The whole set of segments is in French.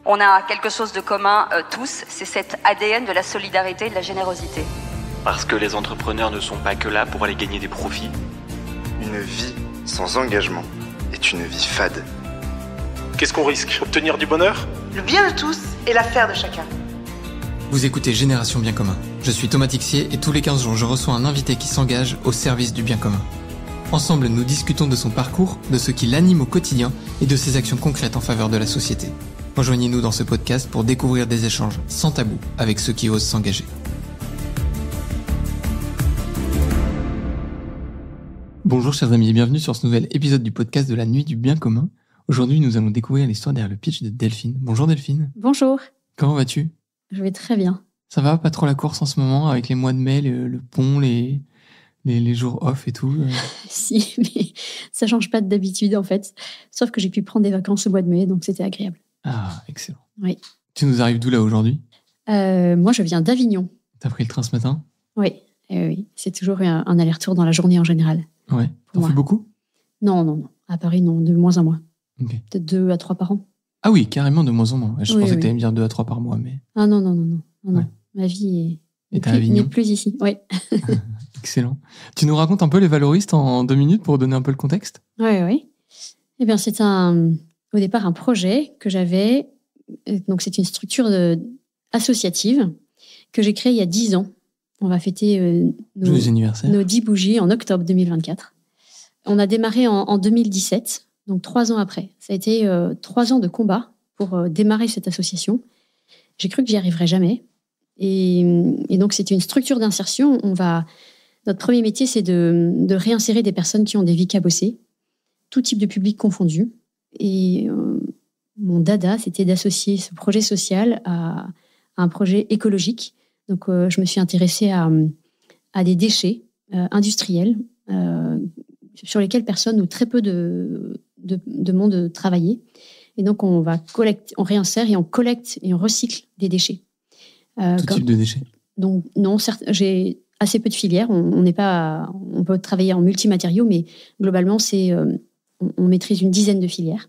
On a quelque chose de commun tous, c'est cet ADN de la solidarité et de la générosité. Parce que les entrepreneurs ne sont pas que là pour aller gagner des profits. Une vie sans engagement est une vie fade. Qu'est-ce qu'on risque ? Obtenir du bonheur ? Le bien de tous et l'affaire de chacun. Vous écoutez Génération Bien Commun. Je suis Thomas Tixier et tous les 15 jours, je reçois un invité qui s'engage au service du bien commun. Ensemble, nous discutons de son parcours, de ce qui l'anime au quotidien et de ses actions concrètes en faveur de la société. Rejoignez-nous dans ce podcast pour découvrir des échanges sans tabou avec ceux qui osent s'engager. Bonjour chers amis et bienvenue sur ce nouvel épisode du podcast de la Nuit du Bien Commun. Aujourd'hui, nous allons découvrir l'histoire derrière le pitch de Delphine. Bonjour Delphine. Bonjour. Comment vas-tu ? Je vais très bien. Ça va, pas trop la course en ce moment avec les mois de mai, le pont, les jours off et tout Si, mais ça change pas d'habitude en fait. Sauf que j'ai pu prendre des vacances au mois de mai, donc c'était agréable. Ah, excellent. Oui. Tu nous arrives d'où là aujourd'hui ? Moi, je viens d'Avignon. T'as pris le train ce matin ? Oui. C'est toujours un aller-retour dans la journée en général. Ouais. T'en fais beaucoup ? Non. À Paris, non, de moins en moins. Ok. Peut-être 2 à 3 par an. Ah oui, carrément de moins en moins. Je pensais que oui. t'allais me dire 2 à 3 par mois, mais... Ah non. Ouais. Ma vie n'est plus ici. Oui. Excellent. Tu nous racontes un peu les valoristes en 2 minutes pour donner un peu le contexte ? Oui. Eh bien, c'est au départ un projet que j'avais. Donc, c'est une structure associative que j'ai créée il y a 10 ans. On va fêter nos 10 bougies en octobre 2024. On a démarré en 2017, donc 3 ans après. Ça a été 3 ans de combat pour démarrer cette association. J'ai cru que j'y arriverais jamais. Et donc, c'est une structure d'insertion. Notre premier métier, c'est de réinsérer des personnes qui ont des vies cabossées, tout type de public confondu. Et mon dada, c'était d'associer ce projet social à un projet écologique. Donc, je me suis intéressée à des déchets industriels sur lesquels personne ou très peu de monde travaillait. Et donc, on réinsère et on collecte et on recycle des déchets. Tout type de déchets ? Donc, non, certes, j'ai assez peu de filières. On peut travailler en multimatériaux, mais globalement, on maîtrise une dizaine de filières.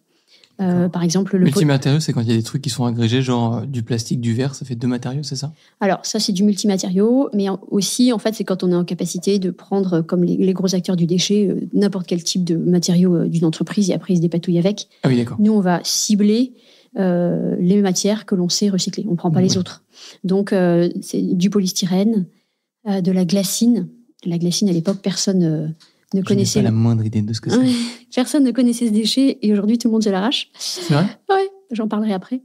Par exemple, multimatériaux, c'est quand il y a des trucs qui sont agrégés, genre du plastique, du verre, ça fait 2 matériaux, c'est ça ? Alors, ça, c'est du multimatériaux, mais aussi, en fait, c'est quand on est en capacité de prendre, comme les gros acteurs du déchet, n'importe quel type de matériaux d'une entreprise et après, ils se dépatouillent avec. Ah oui, d'accord. Nous, on va cibler les matières que l'on sait recycler. On ne prend pas les autres. Donc, c'est du polystyrène, de la glacine. La glacine, à l'époque, personne ne connaissait... Je n'ai pas la moindre idée de ce que c'est. Personne ne connaissait ce déchet et aujourd'hui, tout le monde se l'arrache. C'est vrai ? Oui, j'en parlerai après.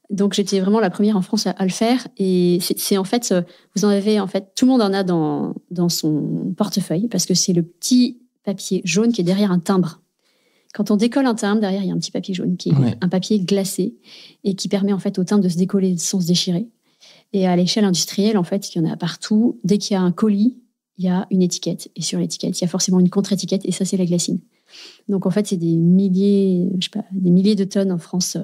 Donc, j'étais vraiment la première en France à le faire. Et c'est en fait, vous en avez, en fait, tout le monde en a dans son portefeuille parce que c'est le petit papier jaune qui est derrière un timbre. Quand on décolle un timbre, derrière, il y a un petit papier jaune qui est un papier glacé et qui permet en fait au timbre de se décoller sans se déchirer. Et à l'échelle industrielle, en fait, il y en a partout. Dès qu'il y a un colis, il y a une étiquette. Et sur l'étiquette, il y a forcément une contre-étiquette. Et ça, c'est la glacine. Donc, en fait, c'est des milliers de tonnes en France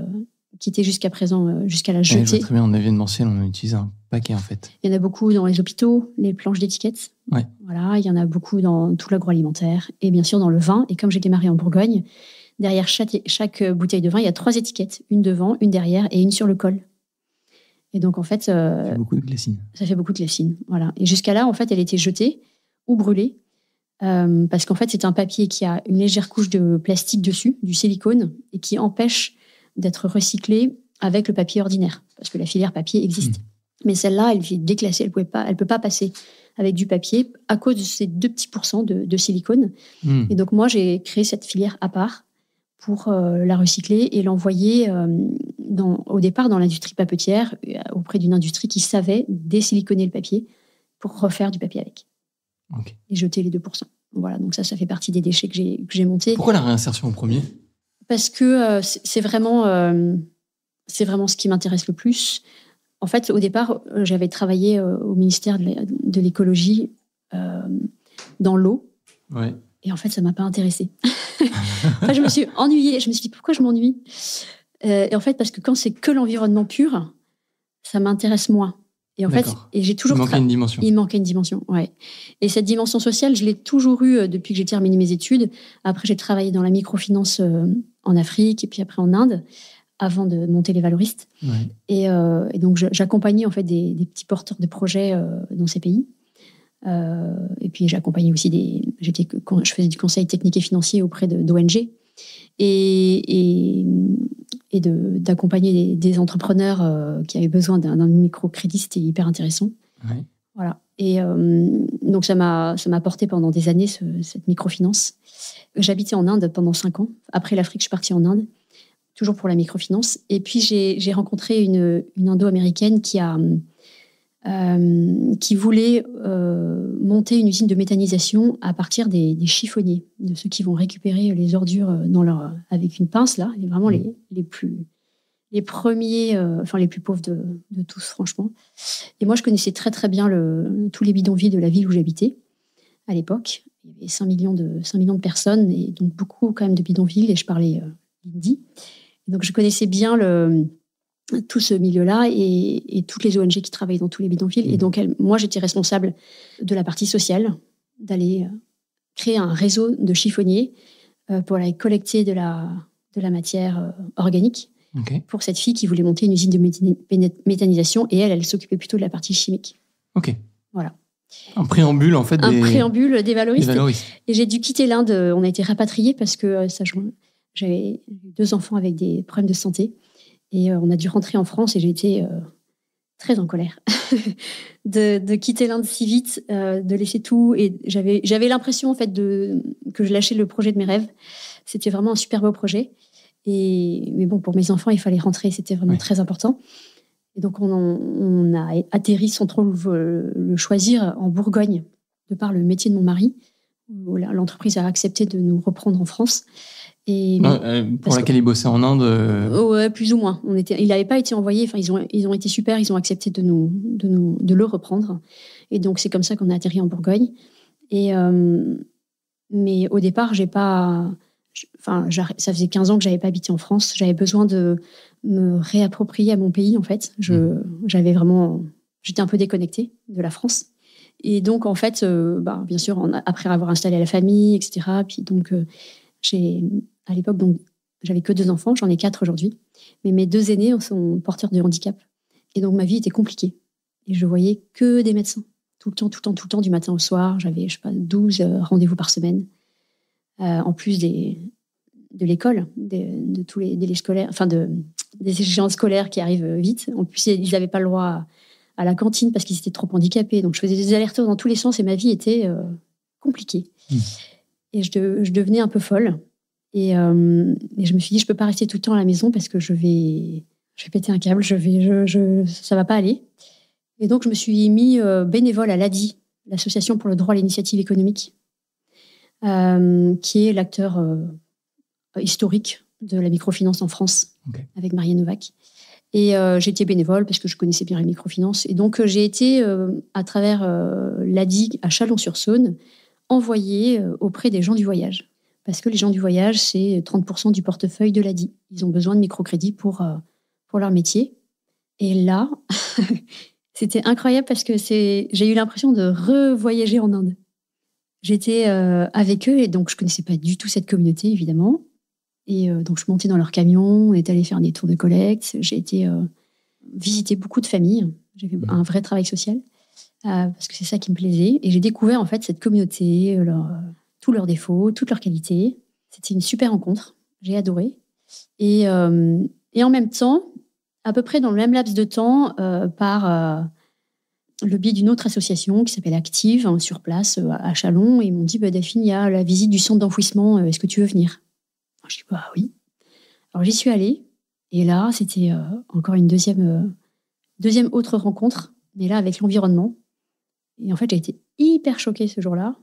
qui étaient jusqu'à présent, jusqu'à la jetée. Je vois très bien, en événementiel, on utilise un paquet, en fait. Il y en a beaucoup dans les hôpitaux, les planches d'étiquettes. Ouais. Voilà, il y en a beaucoup dans tout l'agroalimentaire. Et bien sûr, dans le vin. Et comme j'ai démarré en Bourgogne, derrière chaque bouteille de vin, il y a 3 étiquettes. Une devant, une derrière et une sur le col. Et donc, en fait... ça fait beaucoup de glacine. Ça fait beaucoup de glacine, voilà. Et jusqu'à là, en fait, elle était jetée ou brûlée. Parce qu'en fait, c'est un papier qui a une légère couche de plastique dessus, du silicone, et qui empêche d'être recyclé avec le papier ordinaire. Parce que la filière papier existe. Mais celle-là, elle est déclassée. Elle peut pas passer avec du papier à cause de ces 2 petits pourcents de silicone. Et donc, moi, j'ai créé cette filière à part pour la recycler et l'envoyer au départ dans l'industrie papetière, auprès d'une industrie qui savait désiliconer le papier pour refaire du papier avec. Okay. Et jeter les 2%. Voilà, donc ça fait partie des déchets que j'ai montés. Pourquoi la réinsertion en premier ? Parce que c'est vraiment ce qui m'intéresse le plus. En fait, au départ, j'avais travaillé au ministère de l'écologie dans l'eau. Ouais. Et en fait, ça ne m'a pas intéressée. Enfin, je me suis ennuyée. Je me suis dit, pourquoi je m'ennuie ? Et en fait, parce que quand c'est que l'environnement pur, ça m'intéresse moins. Et en fait, j'ai toujours... Il manquait une dimension. Il manquait une dimension, ouais. Et cette dimension sociale, je l'ai toujours eue depuis que j'ai terminé mes études. Après, j'ai travaillé dans la microfinance en Afrique et puis après en Inde. avant de monter les valoristes. Ouais. Et donc, j'accompagnais en fait des petits porteurs de projets dans ces pays. Et puis, j'accompagnais aussi je faisais du conseil technique et financier auprès d'ONG et d'accompagner des entrepreneurs qui avaient besoin d'un microcrédit. C'était hyper intéressant. Ouais. Voilà. Et donc, ça m'a porté pendant des années, cette microfinance. J'habitais en Inde pendant 5 ans. Après l'Afrique, je suis partie en Inde, toujours pour la microfinance. Et puis, j'ai rencontré une Indo-américaine qui voulait monter une usine de méthanisation à partir des chiffonniers, de ceux qui vont récupérer les ordures avec une pince, là, vraiment les premiers, les plus pauvres de tous, franchement. Et moi, je connaissais très, très bien tous les bidonvilles de la ville où j'habitais à l'époque. Il y avait 5 millions de personnes, et donc beaucoup quand même de bidonvilles, et je parlais hindi. Donc, je connaissais bien tout ce milieu-là et toutes les ONG qui travaillent dans tous les bidonvilles. Et donc, moi, j'étais responsable de la partie sociale, d'aller créer un réseau de chiffonniers pour aller collecter de la matière organique. Okay. Pour cette fille qui voulait monter une usine de méthanisation, et elle s'occupait plutôt de la partie chimique. Ok. Voilà. Un préambule, en fait, des valoristes. Des valoristes. Et j'ai dû quitter l'Inde. On a été rapatriés parce que j'avais 2 enfants avec des problèmes de santé. Et on a dû rentrer en France, et j'ai été très en colère de quitter l'Inde si vite, de laisser tout. Et j'avais l'impression, en fait, que je lâchais le projet de mes rêves. C'était vraiment un super beau projet. Mais bon, pour mes enfants, il fallait rentrer, c'était vraiment très important. Et donc, on a atterri sans trop le choisir en Bourgogne, de par le métier de mon mari, où l'entreprise a accepté de nous reprendre en France. Et pour laquelle il bossait en Inde Ouais, plus ou moins. Il n'avait pas été envoyé, enfin, ils ont été super, ils ont accepté de le reprendre. Et donc, c'est comme ça qu'on a atterri en Bourgogne. Mais au départ, ça faisait 15 ans que j'avais pas habité en France. J'avais besoin de me réapproprier à mon pays, en fait. J'étais un peu déconnectée de la France. Et donc, en fait, bien sûr, après avoir installé la famille, etc. Puis donc, à l'époque, donc, j'avais que 2 enfants. J'en ai 4 aujourd'hui. Mais mes 2 aînés sont porteurs de handicap. Et donc, ma vie était compliquée. Et je voyais que des médecins. Tout le temps, du matin au soir. J'avais, 12 rendez-vous par semaine. En plus de l'école, de tous les délais scolaires, des échéances scolaires qui arrivent vite. En plus, ils n'avaient pas le droit à la cantine parce qu'ils étaient trop handicapés. Donc, je faisais des allers-retours dans tous les sens, et ma vie était compliquée. Et je devenais un peu folle. Et je me suis dit, je ne peux pas rester tout le temps à la maison parce que je vais péter un câble, ça ne va pas aller. Et donc, je me suis mis bénévole à l'ADI, l'Association pour le droit à l'initiative économique, qui est l'acteur historique de la microfinance en France, avec Marianne Novak. Et j'ai été bénévole parce que je connaissais bien la microfinance. Et donc, j'ai été, à travers l'ADI à Chalon-sur-Saône, envoyée auprès des gens du voyage. Parce que les gens du voyage, c'est 30% du portefeuille de l'ADI. Ils ont besoin de microcrédits pour leur métier. Et là, c'était incroyable parce que j'ai eu l'impression de revoyager en Inde. J'étais avec eux, et donc je ne connaissais pas du tout cette communauté, évidemment. Et donc, je suis montée dans leur camion, on est allé faire des tours de collecte. J'ai été visiter beaucoup de familles. J'ai fait un vrai travail social, parce que c'est ça qui me plaisait. Et j'ai découvert, en fait, cette communauté, tous leurs défauts, toutes leurs qualités. C'était une super rencontre. J'ai adoré. Et en même temps, à peu près dans le même laps de temps, par le biais d'une autre association qui s'appelle Active, sur place, à Chalon, et ils m'ont dit, Delphine, il y a la visite du centre d'enfouissement, est-ce que tu veux venir ? Alors, je dis, oui. Alors, j'y suis allée, et là, c'était encore une deuxième autre rencontre, mais là, avec l'environnement. Et en fait, j'ai été hyper choquée ce jour-là.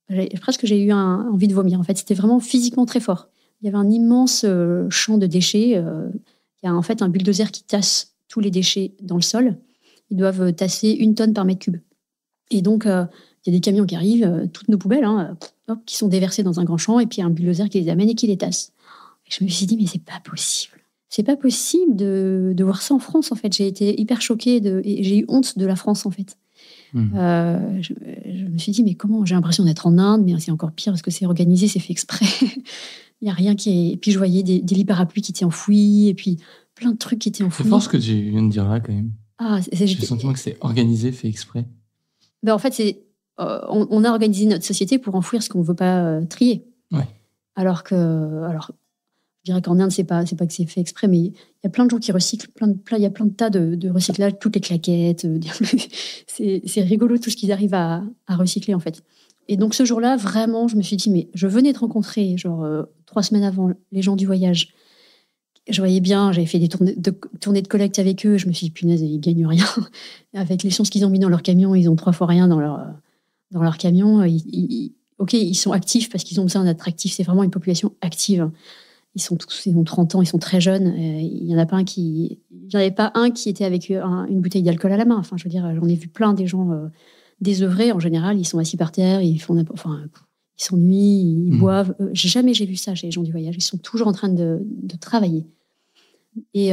J'ai eu envie de vomir. En fait, c'était vraiment physiquement très fort. Il y avait un immense champ de déchets. Il y a en fait un bulldozer qui tasse tous les déchets dans le sol. Ils doivent tasser 1 tonne par mètre cube. Et donc, il y a des camions qui arrivent, toutes nos poubelles, qui sont déversées dans un grand champ, et puis il y a un bulldozer qui les amène et qui les tasse. Et je me suis dit, mais c'est pas possible. C'est pas possible de voir ça en France, en fait. J'ai été hyper choquée et j'ai eu honte de la France, en fait. Je me suis dit, mais comment ? J'ai l'impression d'être en Inde, mais c'est encore pire parce que c'est organisé, c'est fait exprès. Il n'y a rien qui est... Et puis je voyais des lits parapluies qui étaient enfouis, et puis plein de trucs qui étaient C'est enfouis. fort ce que tu viens de dire là, quand même. J'ai le J'étais- sentiment que c'est organisé, fait exprès. Ben, en fait, on a organisé notre société pour enfouir ce qu'on ne veut pas trier. Ouais. Alors, je dirais qu'en Inde, c'est pas que c'est fait exprès, mais il y a plein de gens qui recyclent, il y a plein de tas de recyclage, toutes les claquettes. C'est rigolo tout ce qu'ils arrivent à recycler, en fait. Et donc, ce jour-là, vraiment, je me suis dit, mais je venais de rencontrer, 3 semaines avant, les gens du voyage. Je voyais bien, j'avais fait des tournées de collecte avec eux. Je me suis dit, punaise, ils gagnent rien. Avec l'essence qu'ils ont mis dans leur camion, ils ont 3 fois rien dans leur camion. Ok, ils sont actifs parce qu'ils ont besoin d'être actifs. C'est vraiment une population active. Ils ont 30 ans, ils sont très jeunes. Il n'y en avait pas un qui était avec une bouteille d'alcool à la main. Enfin, je veux dire, j'en ai vu plein des gens désœuvrés. En général, ils sont assis par terre, ils s'ennuient, ils boivent. Jamais j'ai vu ça chez les gens du voyage. Ils sont toujours en train de travailler. Et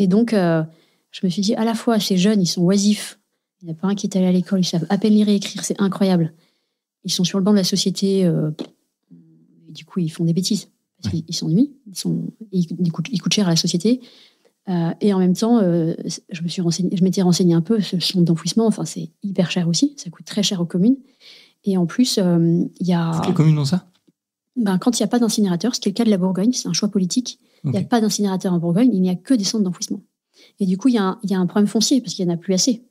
donc, je me suis dit, à la fois, ces jeunes, ils sont oisifs. Il n'y en a pas un qui est allé à l'école, ils savent à peine lire et écrire, c'est incroyable. Ils sont sur le banc de la société, et du coup, ils font des bêtises. Parce qu'ils s'ennuient, ils coûtent cher à la société. Et en même temps, je m'étais renseignée un peu, ce centre d'enfouissement, enfin, c'est hyper cher aussi, ça coûte très cher aux communes. Et en plus, il y a... Toutes les communes ont ça ? Quand il n'y a pas d'incinérateur, ce qui est le cas de la Bourgogne, c'est un choix politique. Il n'y a pas d'incinérateur en Bourgogne, il n'y a que des centres d'enfouissement. Et du coup, il y a un problème foncier, parce qu'il n'y en a plus assez.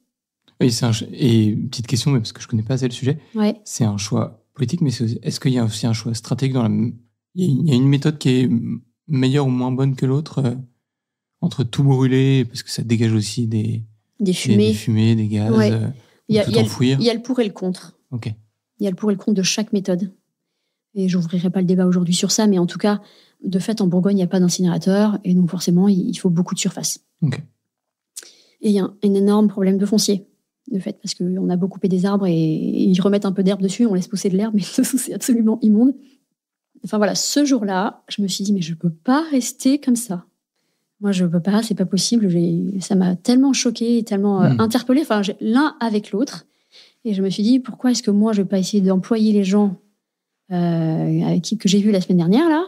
Oui, et petite question, mais parce que je ne connais pas assez le sujet, Ouais. c'est un choix politique, mais est-ce qu'il y a aussi un choix stratégique il y a une méthode qui est meilleure ou moins bonne que l'autre entre tout brûler, parce que ça dégage aussi des fumées, des gaz, ouais. Il y a le pour et le contre. Ok. Il y a le pour et le contre de chaque méthode. Et je n'ouvrirai pas le débat aujourd'hui sur ça, mais en tout cas, de fait, en Bourgogne, il n'y a pas d'incinérateur, et donc forcément, il faut beaucoup de surface. Ok. Et il y a un énorme problème de foncier, de fait, parce qu'on a beaucoup coupé des arbres et ils remettent un peu d'herbe dessus, on laisse pousser de l'herbe, mais c'est absolument immonde. Enfin voilà, ce jour-là, je me suis dit, mais je ne peux pas rester comme ça. Moi, je ne peux pas, c'est pas possible. Ça m'a tellement choquée, tellement interpellée, enfin, l'un avec l'autre. Et je me suis dit, pourquoi est-ce que moi, je ne vais pas essayer d'employer les gens que j'ai vus la semaine dernière, là,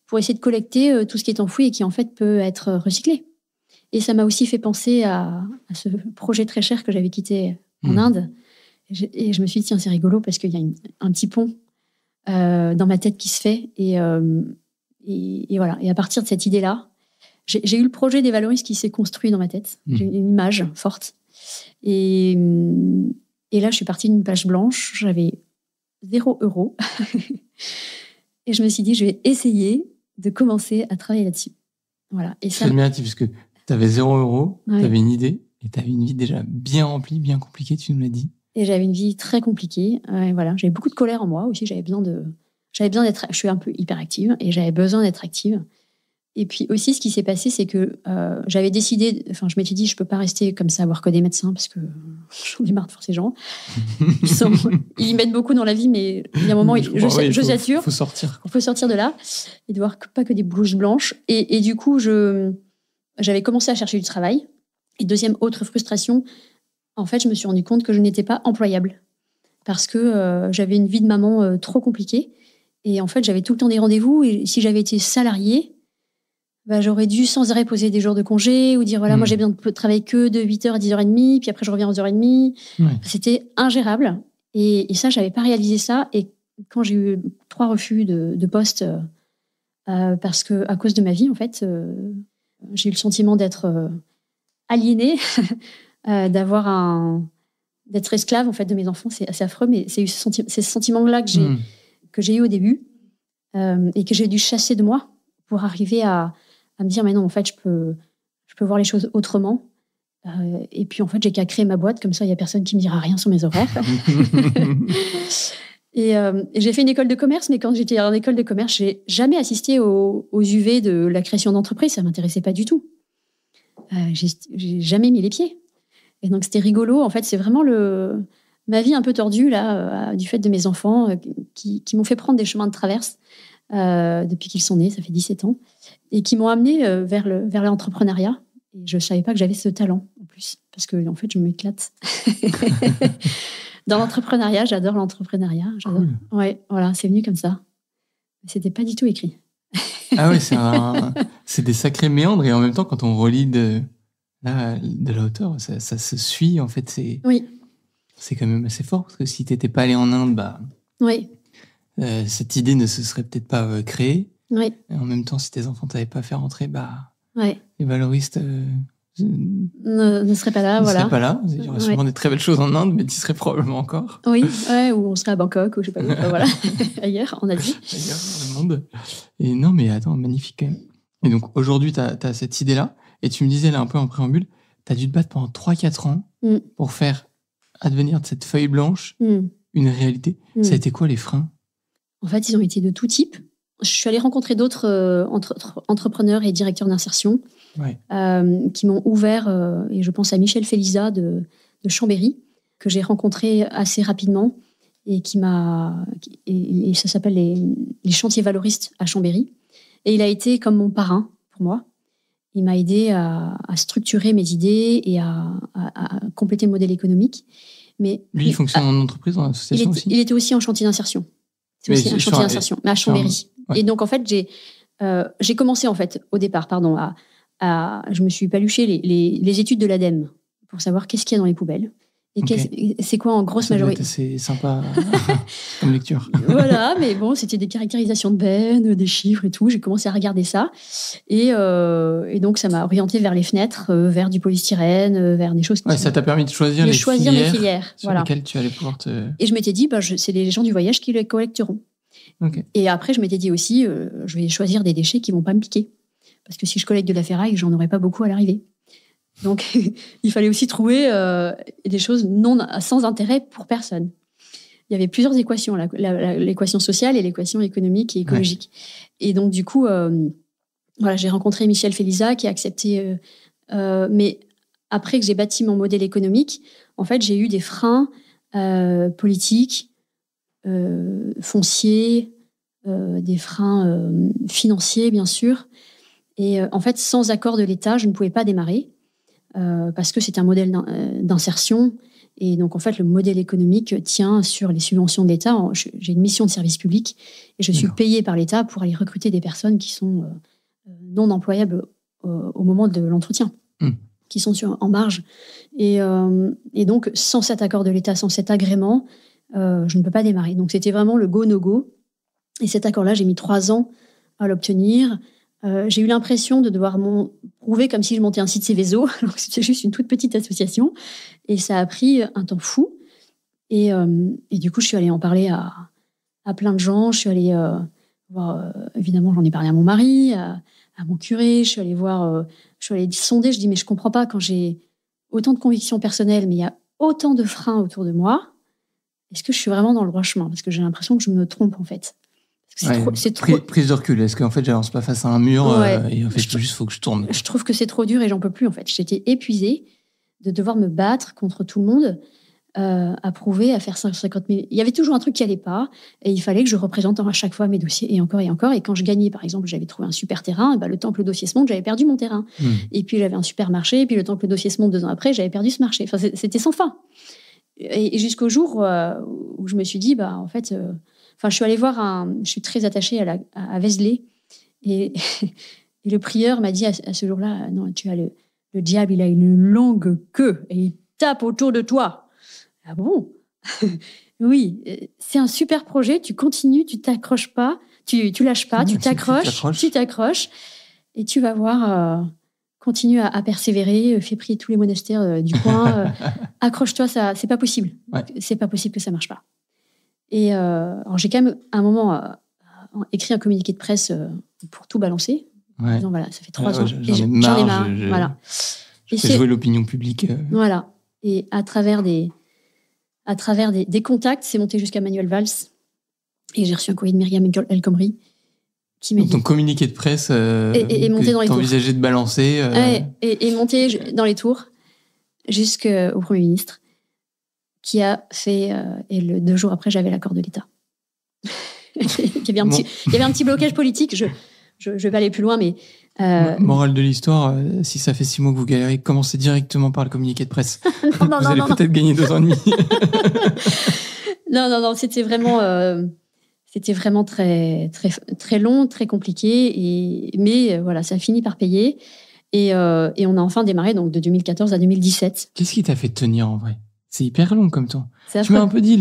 pour essayer de collecter tout ce qui est enfoui et qui, en fait, peut être recyclé. Et ça m'a aussi fait penser à ce projet très cher que j'avais quitté en Inde. Et je me suis dit, tiens, c'est rigolo parce qu'il y a un petit pont dans ma tête qui se fait. Et voilà. Et à partir de cette idée-là, j'ai eu le projet des Valoris qui s'est construit dans ma tête. J'ai une image forte. Et là, je suis partie d'une page blanche. J'avais 0 €. Et je me suis dit, je vais essayer de commencer à travailler là-dessus. Voilà. Et ça, c'est admiratif parce que tu avais 0 €, ouais. tu avais une idée, et tu avais une vie déjà bien remplie, bien compliquée, tu nous l'as dit. Et j'avais une vie très compliquée. Voilà. J'avais beaucoup de colère en moi aussi. J'avais besoin d'être... Je suis un peu hyperactive et j'avais besoin d'être active. Et puis aussi, ce qui s'est passé, c'est que j'avais décidé... Enfin, je m'étais dit, je ne peux pas rester comme ça, à voir que des médecins, parce que j'en ai marre de voir ces gens. Ils y mettent beaucoup dans la vie, mais il y a un moment, je sature. Il faut sortir. On peut sortir de là et de voir pas que des blouses blanches. Et du coup, j'avais commencé à chercher du travail. Et deuxième autre frustration, en fait, je me suis rendu compte que je n'étais pas employable parce que j'avais une vie de maman trop compliquée. Et en fait, j'avais tout le temps des rendez-vous. Et si j'avais été salariée, j'aurais dû sans arrêt poser des jours de congé ou dire, voilà, moi, j'ai besoin de travailler que de 8h à 10h30, puis après, je reviens à 11h30. Ouais. C'était ingérable. Et ça, je n'avais pas réalisé ça. Et quand j'ai eu 3 refus de poste, parce que à cause de ma vie, en fait, j'ai eu le sentiment d'être aliénée, d'être esclave en fait de mes enfants. C'est assez affreux, mais c'est ce sentiment-là que j'ai eu au début et que j'ai dû chasser de moi pour arriver à me dire, mais non, en fait, je peux voir les choses autrement. Et puis, en fait, j'ai qu'à créer ma boîte, comme ça, il n'y a personne qui me dira rien sur mes horaires. Et j'ai fait une école de commerce, mais quand j'étais en école de commerce, j'ai jamais assisté aux UV de la création d'entreprise. Ça m'intéressait pas du tout. J'ai jamais mis les pieds. Et donc, c'était rigolo. En fait, c'est vraiment ma vie un peu tordue, là, du fait de mes enfants qui m'ont fait prendre des chemins de traverse depuis qu'ils sont nés, ça fait 17 ans, et qui m'ont amené vers l'entrepreneuriat. Et je savais pas que j'avais ce talent, en plus, parce que, en fait, je m'éclate. Dans l'entrepreneuriat, j'adore l'entrepreneuriat. Cool. Ouais, voilà, c'est venu comme ça. C'était pas du tout écrit. Ah ouais, c'est des sacrés méandres, et en même temps, quand on relit de la hauteur, ça se suit, en fait, c'est quand même assez fort, parce que si t'étais pas allé en Inde, Oui. Cette idée ne se serait peut-être pas créée. Oui. Et en même temps, si tes enfants t'avaient pas fait rentrer, Oui. les valoristes ne seraient pas là, voilà. seraient pas là. Il y aurait sûrement des très belles choses en Inde, mais tu serais probablement encore. Oui, ouais, ou on serait à Bangkok, ou je sais pas où, voilà, ailleurs, en Asie. Ailleurs dans le monde. Et non, mais attends, magnifique quand même. Et donc, aujourd'hui, t'as cette idée-là, et tu me disais là un peu en préambule, t'as dû te battre pendant 3-4 ans pour faire advenir de cette feuille blanche une réalité. Ça a été quoi les freins? En fait, ils ont été de tout type. Je suis allée rencontrer d'autres entrepreneurs et directeurs d'insertion qui m'ont ouvert, et je pense à Michel Félisa de Chambéry, que j'ai rencontré assez rapidement, et et ça s'appelle les chantiers valoristes à Chambéry. Et il a été comme mon parrain pour moi. Il m'a aidé à structurer mes idées et à compléter le modèle économique. Mais lui, il fonctionne en entreprise, en association aussi? Il était aussi en chantier d'insertion. C'est aussi un chantier d'insertion, mais à Chambéry. Et donc, en fait, j'ai commencé, en fait, au départ, je me suis paluché les études de l'ADEME pour savoir qu'est-ce qu'il y a dans les poubelles. Et c'est quoi en grosse majorité. C'est sympa comme lecture. Voilà, mais bon, c'était des caractérisations de bennes, des chiffres et tout. J'ai commencé à regarder ça. Et donc, ça m'a orienté vers les fenêtres, vers du polystyrène, vers des choses... ça t'a permis de choisir mes filières sur lesquelles tu allais pouvoir te... Et je m'étais dit, c'est les gens du voyage qui les collecteront. Et après, je m'étais dit aussi, je vais choisir des déchets qui ne vont pas me piquer. Parce que si je collecte de la ferraille, j'en aurai pas beaucoup à l'arrivée. Donc, il fallait aussi trouver des choses sans intérêt pour personne. Il y avait plusieurs équations, l'équation sociale et l'équation économique et écologique. Et donc, du coup, j'ai rencontré Michel Félisa qui a accepté. Mais après que j'ai bâti mon modèle économique, en fait, j'ai eu des freins politiques, fonciers, des freins financiers, bien sûr. Et en fait, sans accord de l'État, je ne pouvais pas démarrer. Parce que c'est un modèle d'insertion. Et donc, en fait, le modèle économique tient sur les subventions de l'État. J'ai une mission de service public et je suis payée par l'État pour aller recruter des personnes qui sont non employables au moment de l'entretien, qui sont en marge. Et donc, sans cet accord de l'État, sans cet agrément, je ne peux pas démarrer. Donc, c'était vraiment le go-no-go. Et cet accord-là, j'ai mis 3 ans à l'obtenir. J'ai eu l'impression de devoir prouver comme si je montais un site Céveso, alors que c'était juste une toute petite association. Et ça a pris un temps fou. Et du coup, je suis allée en parler à plein de gens. Je suis allée voir, évidemment, j'en ai parlé à mon mari, à mon curé. Je suis allée sonder. Je dis, mais je comprends pas, quand j'ai autant de convictions personnelles, mais il y a autant de freins autour de moi, est-ce que je suis vraiment dans le droit chemin? Parce que j'ai l'impression que je me trompe, en fait. C'est trop... Prise de recul. Est-ce qu'en fait, j'avance pas face à un mur et en fait, il faut que je tourne? Je trouve que c'est trop dur et j'en peux plus, en fait. J'étais épuisée de devoir me battre contre tout le monde, à prouver, à faire 150 000. Il y avait toujours un truc qui allait pas et il fallait que je représente à chaque fois mes dossiers et encore et encore. Et quand je gagnais, par exemple, j'avais trouvé un super terrain, et le temps que le dossier se monte, j'avais perdu mon terrain. Et puis, j'avais un super marché, et puis le temps que le dossier se monte 2 ans après, j'avais perdu ce marché. Enfin, c'était sans fin. Et jusqu'au jour où je me suis dit, en fait... je suis allée voir je suis très attachée à Vézelay. Et le prieur m'a dit à ce jour-là, non, tu as le diable, il a une longue queue et il tape autour de toi. Ah bon? Oui, c'est un super projet, tu continues, tu t'accroches pas, tu lâches pas, tu t'accroches et tu vas voir, continue à persévérer, fais prier tous les monastères du coin, accroche-toi, ça, c'est pas possible. C'est pas possible que ça marche pas. Et alors j'ai quand même, à un moment, écrit un communiqué de presse pour tout balancer. En disant, voilà, ça fait 3 ans. J'en ai marre. Voilà. Je fais jouer l'opinion publique. Voilà. Et à travers des contacts, c'est monté jusqu'à Manuel Valls. Et j'ai reçu un courrier de Myriam El Khomri qui m'a dit... Ton communiqué de presse et monté dans les tours. T'envisageais de balancer. Et monté dans les tours jusqu'au Premier ministre, qui a fait... et 2 jours après, j'avais l'accord de l'État. Il y avait un petit blocage politique. Je vais pas aller plus loin, mais... Morale de l'histoire, si ça fait 6 mois que vous galérez, commencez directement par le communiqué de presse. Non, vous allez peut-être gagner 2 ans et demi. Non, c'était vraiment... C'était vraiment très, très, très long, très compliqué. Mais voilà, ça a fini par payer. Et on a enfin démarré donc, de 2014 à 2017. Qu'est-ce qui t'a fait tenir en vrai? C'est hyper long comme temps. C'est Tu m'as un peu dit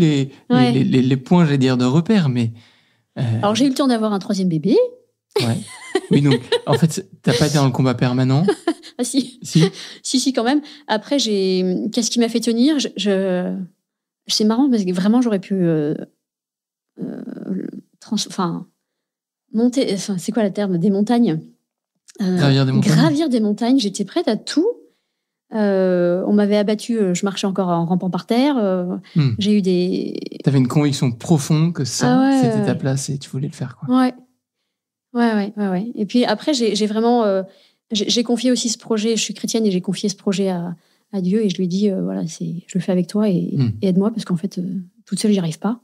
Ouais. les points, j'allais dire, de repère, mais... Alors, j'ai eu le temps d'avoir un 3e bébé. Ouais. Oui, donc, en fait, t'as pas été dans le combat permanent. Ah si. Si. Si, quand même. Après, qu'est-ce qui m'a fait tenir? C'est marrant parce que vraiment, j'aurais pu monter. Enfin, c'est quoi le terme? Des montagnes. Gravir des montagnes. Gravir des montagnes. J'étais prête à tout. On m'avait abattue. Je marchais encore en rampant par terre. J'ai eu des. T'avais une conviction profonde que ça, c'était ta place et tu voulais le faire, quoi. Ouais. Et puis après, j'ai vraiment, j'ai confié aussi ce projet. Je suis chrétienne et j'ai confié ce projet à Dieu et je lui ai dit, voilà, je le fais avec toi et aide-moi parce qu'en fait, toute seule, j'y arrive pas.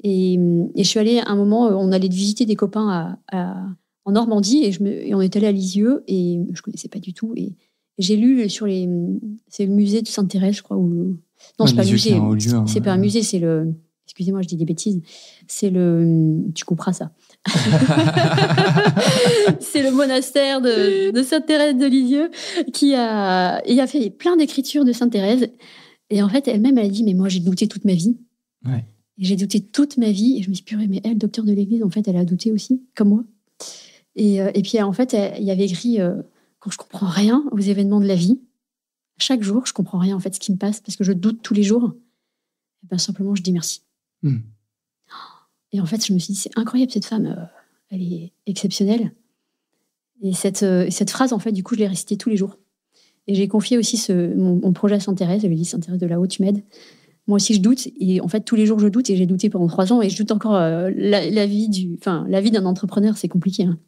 Et je suis allée à un moment, on allait visiter des copains en Normandie et on est allé à Lisieux et je connaissais pas du tout et j'ai lu c'est le musée de Sainte-Thérèse, je crois. Non, c'est pas le musée. C'est pas un musée, c'est le. Excusez-moi, je dis des bêtises. C'est tu couperas ça. C'est le monastère de Sainte-Thérèse de Lisieux qui a fait plein d'écritures de Sainte-Thérèse. Et en fait, elle-même, elle a dit, mais moi, j'ai douté toute ma vie. Ouais. Et j'ai douté toute ma vie. Et je me suis dit, purée, mais elle, docteur de l'Église, en fait, elle a douté aussi, comme moi. Et puis, en fait, il y avait écrit, quand je comprends rien aux événements de la vie, chaque jour, je comprends rien, en fait, ce qui me passe, parce que je doute tous les jours. Et ben, simplement, je dis merci. Et en fait, je me suis dit, c'est incroyable, cette femme, elle est exceptionnelle. Et cette phrase, en fait, du coup, je l'ai récitée tous les jours. Et j'ai confié aussi mon projet à Sainte-Thérèse. Elle lui dit, Sainte-Thérèse de là-haut, tu m'aides. Moi aussi, je doute. Et en fait, tous les jours, je doute. Et j'ai douté pendant 3 ans. Et je doute encore. La vie d'un entrepreneur, c'est compliqué. Hein.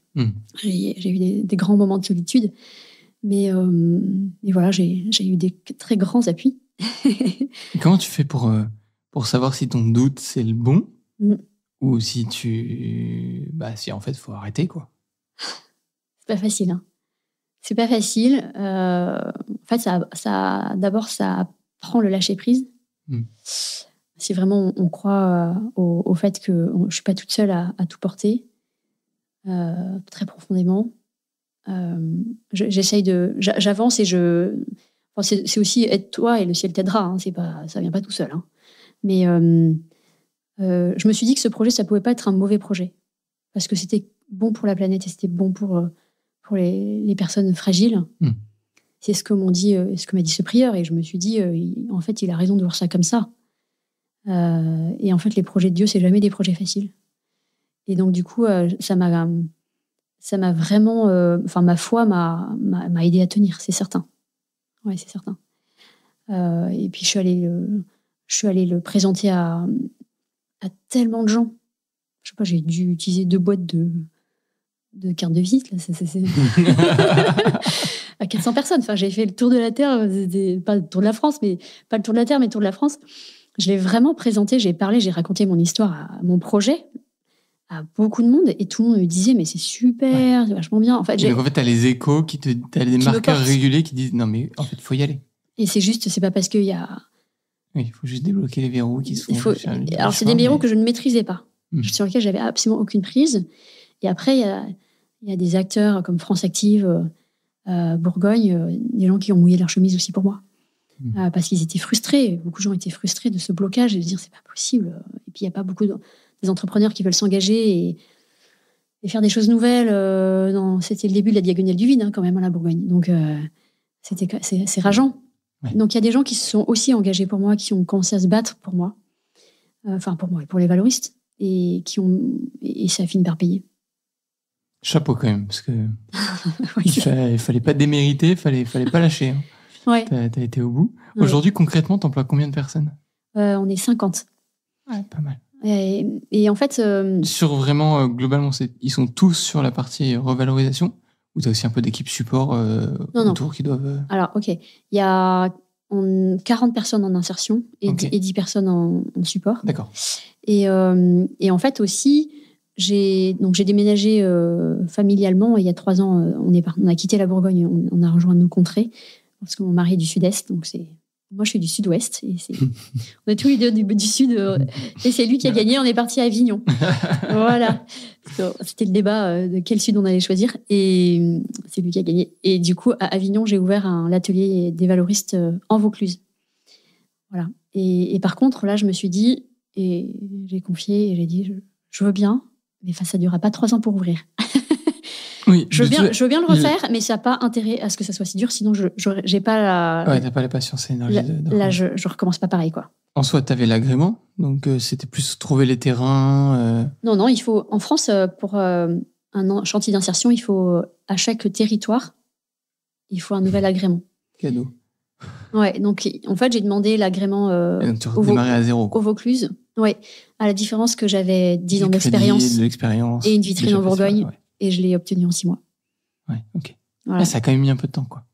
J'ai eu des grands moments de solitude. Mais voilà, j'ai eu des très grands appuis. Et comment tu fais pour savoir si ton doute, c'est le bon ou si si en fait, il faut arrêter, quoi? C'est pas facile, hein. C'est pas facile. En fait, d'abord, ça apprend le lâcher-prise. Si vraiment on croit au fait que je suis pas toute seule à tout porter, très profondément, j'avance et c'est aussi aide-toi et le ciel t'aidera. Hein, ça vient pas tout seul. Hein. Mais je me suis dit que ce projet, ça pouvait pas être un mauvais projet parce que c'était bon pour la planète et c'était bon pour les personnes fragiles. C'est ce que m'a dit ce prieur et je me suis dit, en fait, il a raison de voir ça comme ça. Et en fait, les projets de Dieu, c'est jamais des projets faciles. Et donc, du coup, ça m'a vraiment, ma foi m'a aidé à tenir, c'est certain. Ouais, c'est certain. Et puis, je suis allée le présenter à tellement de gens. Je sais pas, j'ai dû utiliser 2 boîtes de cartes de visite, là. À 400 personnes. Enfin, j'ai fait le tour de la Terre, pas le tour de la France, mais pas le tour de la Terre, mais le tour de la France. Je l'ai vraiment présenté, j'ai parlé, j'ai raconté mon histoire, mon projet, à beaucoup de monde, et tout le monde me disait, mais c'est super, c'est vachement bien. En fait, donc, en fait, t'as les échos, t'as des marqueurs réguliers qui disent, non, mais en fait, il faut y aller. Et c'est pas parce qu'il y a... Oui, il faut juste débloquer les verrous qui sont... Alors, c'est des verrous que je ne maîtrisais pas, sur lesquels j'avais absolument aucune prise. Et après, il y a des acteurs comme France Active, Bourgogne, des gens qui ont mouillé leur chemise aussi pour moi. Parce qu'ils étaient frustrés. Beaucoup de gens étaient frustrés de ce blocage et de dire c'est pas possible. Et puis il n'y a pas beaucoup des entrepreneurs qui veulent s'engager et faire des choses nouvelles. C'était le début de la diagonale du vide, hein, quand même, à la Bourgogne. Donc c'est rageant. Ouais. Donc il y a des gens qui se sont aussi engagés pour moi, qui ont commencé à se battre pour moi. Pour moi et pour les valoristes. Et ça a fini par payer. Chapeau quand même, parce que il fallait pas démériter, il fallait pas lâcher. Hein. Ouais. T'as été au bout. Ouais. Aujourd'hui, concrètement, t'emploies combien de personnes? On est 50. Ouais, pas mal. Et en fait... Sur vraiment, globalement, ils sont tous sur la partie revalorisation ou t'as aussi un peu d'équipe support autour qui doivent... Alors, ok. Il y a 40 personnes en insertion et 10 personnes en support. D'accord. Et en fait aussi, j'ai déménagé familialement. Il y a 3 ans, on a quitté la Bourgogne, on a rejoint nos contrées parce que mon mari est du Sud-Est, donc c'est Moi, je suis du sud-ouest. On est tous les deux du sud. Et c'est lui qui a gagné. On est parti à Avignon. Voilà. C'était le débat de quel sud on allait choisir. Et c'est lui qui a gagné. Et du coup, à Avignon, j'ai ouvert l'atelier des valoristes en Vaucluse. Voilà. Et par contre, là, je me suis dit, et j'ai confié, et j'ai dit, je veux bien, mais ça ne durera pas 3 ans pour ouvrir. Oui, je veux bien le refaire, mais ça n'a pas intérêt à ce que ça soit si dur, sinon je n'ai pas la... Ouais, t'as pas la patience et l'énergie. Là, je ne recommence pas pareil, quoi. En soi, tu avais l'agrément, donc c'était plus trouver les terrains. Non, il faut... En France, pour un chantier d'insertion, il faut, à chaque territoire, il faut un nouvel agrément. Cadeau. Ouais, donc en fait, j'ai demandé l'agrément donc tu redémarrais à zéro, au Vaucluse. Ouais, à la différence que j'avais 10 ans d'expérience et une vitrine en Bourgogne. Ouais. Et je l'ai obtenu en 6 mois. Ouais, ok. Voilà. Là, ça a quand même mis un peu de temps, quoi.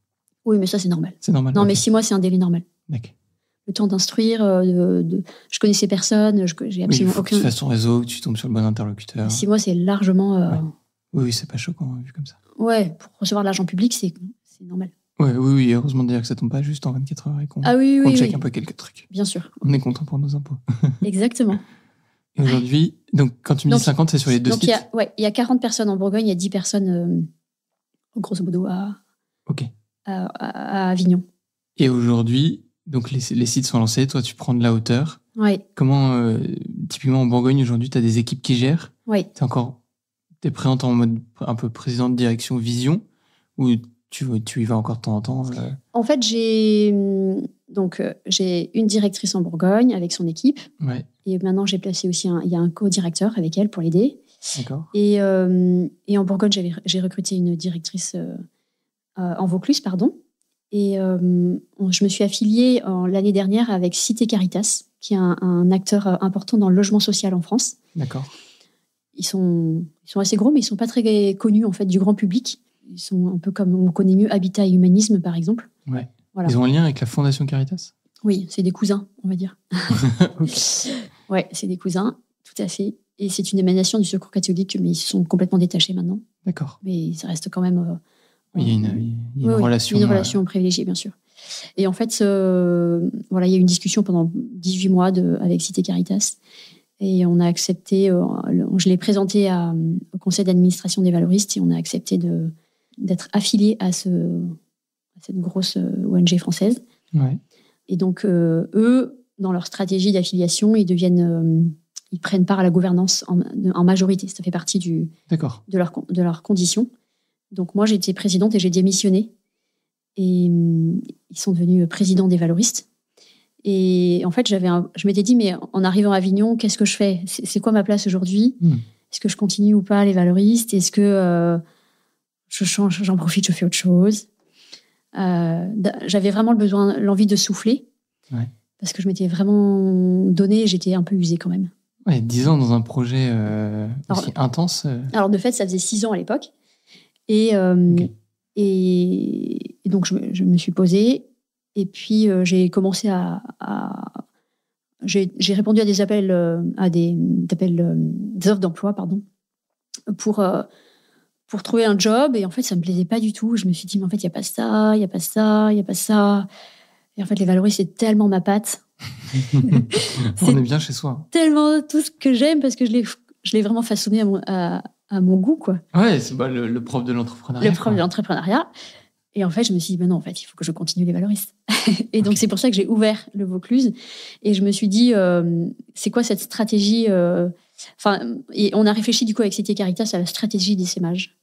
Oui, mais ça, c'est normal. C'est normal. Non, mais 6 mois, c'est un délai normal. D'accord. Le temps d'instruire, je connaissais personne, j'ai absolument aucun... Que tu fasses ton réseau, que tu tombes sur le bon interlocuteur. 6 mois, c'est largement... Ouais. Oui, c'est pas choquant, vu comme ça. Ouais, pour recevoir de l'argent public, c'est normal. Oui, heureusement d'ailleurs que ça tombe pas juste en 24 heures et qu'on check un peu quelques trucs. Bien sûr. On est content pour nos impôts. Exactement. Et aujourd'hui, donc quand tu me dis 50, c'est sur les 2 sites. Il y a 40 personnes en Bourgogne, il y a 10 personnes, grosso modo, à Avignon. Et aujourd'hui, donc les sites sont lancés, toi tu prends de la hauteur. Oui. Comment, typiquement en Bourgogne, aujourd'hui, tu as des équipes qui gèrent. Oui. T'es présente en mode un peu présidente, direction, vision, ou tu y vas encore de temps en temps En fait, j'ai une directrice en Bourgogne avec son équipe. Ouais. Et maintenant, j'ai placé aussi il y a un co-directeur avec elle pour l'aider. D'accord. Et en Bourgogne, j'ai recruté une directrice en Vaucluse, pardon. Et je me suis affiliée l'année dernière avec Cité Caritas, qui est un acteur important dans le logement social en France. D'accord. Ils sont assez gros, mais ils ne sont pas très connus en fait, du grand public. Ils sont un peu comme on connaît mieux Habitat et Humanisme, par exemple. Ouais. Voilà. Ils ont un lien avec la Fondation Caritas ? Oui, c'est des cousins, on va dire. Okay. Ouais, c'est des cousins, tout à fait. Et c'est une émanation du Secours catholique, mais ils se sont complètement détachés maintenant. D'accord. Mais ça reste quand même... il y a une relation... Une relation privilégiée, bien sûr. Et en fait, il y a eu une discussion pendant 18 mois avec Cité Caritas. Et on a accepté... je l'ai présenté au conseil d'administration des valoristes et on a accepté d'être affilié à cette grosse ONG française. Ouais. Et donc, eux, dans leur stratégie d'affiliation, ils prennent part à la gouvernance en majorité. Ça fait partie de leurs conditions. Donc, moi, j'étais présidente et j'ai démissionné. Et ils sont devenus présidents des valoristes. Et en fait, je m'étais dit, mais en arrivant à Avignon, qu'est-ce que je fais ? C'est quoi ma place aujourd'hui ? Est-ce que je continue ou pas les valoristes ? Est-ce que je change, j'en profite, je fais autre chose ? J'avais vraiment l'envie de souffler, parce que je m'étais vraiment donné, j'étais un peu usée quand même. Ouais, 10 ans dans un projet aussi intense. Alors de fait, ça faisait 6 ans à l'époque, et donc je me suis posée, et puis j'ai commencé j'ai répondu à des appels, des offres d'emploi, pardon, pour trouver un job, et en fait ça me plaisait pas du tout. Je me suis dit mais en fait il y a pas ça, il y a pas ça, il y a pas ça, et en fait les valoristes c'est tellement ma patte. On est bien chez soi. Tellement tout ce que j'aime, parce que je l'ai vraiment façonné à mon goût, quoi. Ouais, c'est le propre de l'entrepreneuriat. Le propre de l'entrepreneuriat. Et en fait je me suis dit ben non, en fait il faut que je continue les valoristes. Et donc c'est pour ça que j'ai ouvert le Vaucluse, et je me suis dit c'est quoi cette stratégie, et on a réfléchi du coup avec Cité Caritas à la stratégie d'essaimage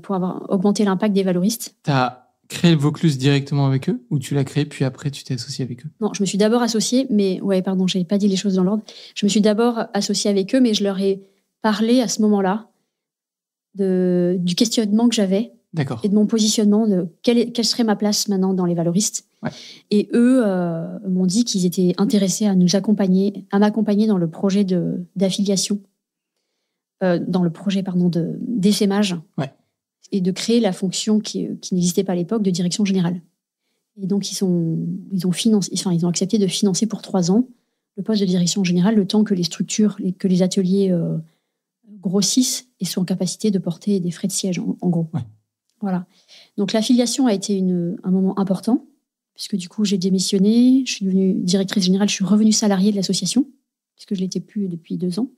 pour augmenter l'impact des valoristes. T'as créé le Vaucluse directement avec eux, ou tu l'as créé puis après tu t'es associé avec eux ? Non, je me suis d'abord associée, mais j'avais pas dit les choses dans l'ordre. Je me suis d'abord associée avec eux, mais je leur ai parlé à ce moment-là du questionnement que j'avais. D'accord. Et de mon positionnement, de quelle serait ma place maintenant dans les valoristes. Ouais. Et eux m'ont dit qu'ils étaient intéressés à m'accompagner dans le projet d'affiliation, dans le projet d'essaimage, et de créer la fonction qui n'existait pas à l'époque de direction générale. Et donc ils ont accepté de financer pour 3 ans le poste de direction générale, le temps que les structures, que les ateliers grossissent et soient en capacité de porter des frais de siège, en gros. Ouais. Voilà. Donc l'affiliation a été un moment important. puisque du coup, j'ai démissionné, je suis devenue directrice générale, je suis revenue salariée de l'association, puisque je ne l'étais plus depuis 2 ans.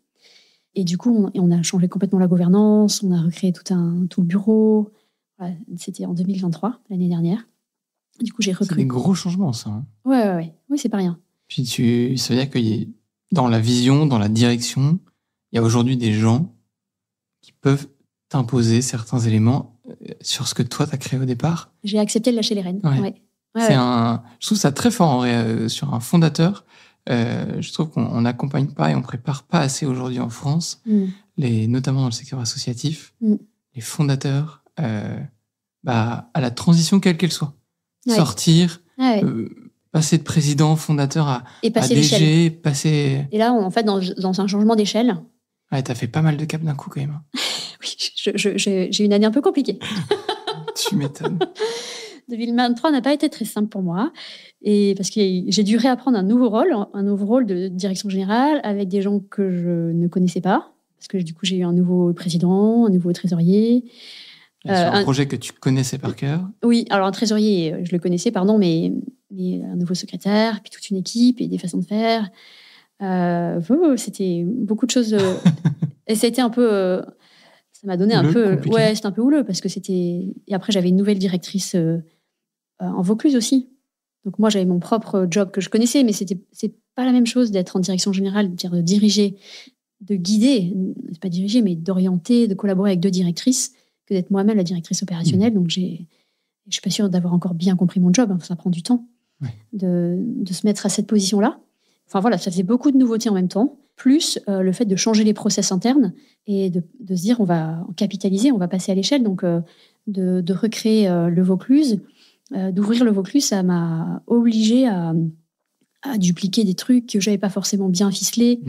Et du coup, on a changé complètement la gouvernance, on a recréé tout le bureau. Voilà, c'était en 2023, l'année dernière. Du coup, j'ai recruté. C'est des gros changements, ça. Hein. Ouais. Oui, c'est pas rien. Puis ça veut dire que dans la vision, dans la direction, il y a aujourd'hui des gens qui peuvent t'imposer certains éléments sur ce que toi, tu as créé au départ. J'ai accepté de lâcher les rênes. Ouais. Je trouve ça très fort sur un fondateur. Je trouve qu'on n'accompagne pas et on prépare pas assez aujourd'hui en France, notamment dans le secteur associatif, les fondateurs à la transition quelle qu'elle soit. Ouais. Sortir, passer de président, fondateur à DG, passer... Et là, en fait, dans un changement d'échelle... Ouais, t'as fait pas mal de caps d'un coup quand même. Oui, j'ai une année un peu compliquée. Tu m'étonnes. 2023 n'a pas été très simple pour moi, et parce que j'ai dû réapprendre un nouveau rôle de direction générale avec des gens que je ne connaissais pas, parce que du coup j'ai eu un nouveau président, un nouveau trésorier. Sur un projet que tu connaissais par cœur. Oui, alors un trésorier, je le connaissais, mais un nouveau secrétaire, puis toute une équipe et des façons de faire. C'était beaucoup de choses, et c'était un peu... ça m'a donné un peu... Compliqué. Ouais, c'était un peu houleux, parce que c'était... Et après, j'avais une nouvelle directrice en Vaucluse aussi. Donc moi, j'avais mon propre job que je connaissais, mais c'est pas la même chose d'être en direction générale, de diriger, de guider, c'est pas diriger, mais d'orienter, de collaborer avec 2 directrices, que d'être moi-même la directrice opérationnelle. Donc je suis pas sûre d'avoir encore bien compris mon job, ça prend du temps de se mettre à cette position-là. Enfin voilà, ça faisait beaucoup de nouveautés en même temps, plus le fait de changer les process internes et de se dire on va capitaliser, on va passer à l'échelle, donc de recréer le Vaucluse, d'ouvrir le Vaucluse, ça m'a obligée à dupliquer des trucs que j'avais pas forcément bien ficelés.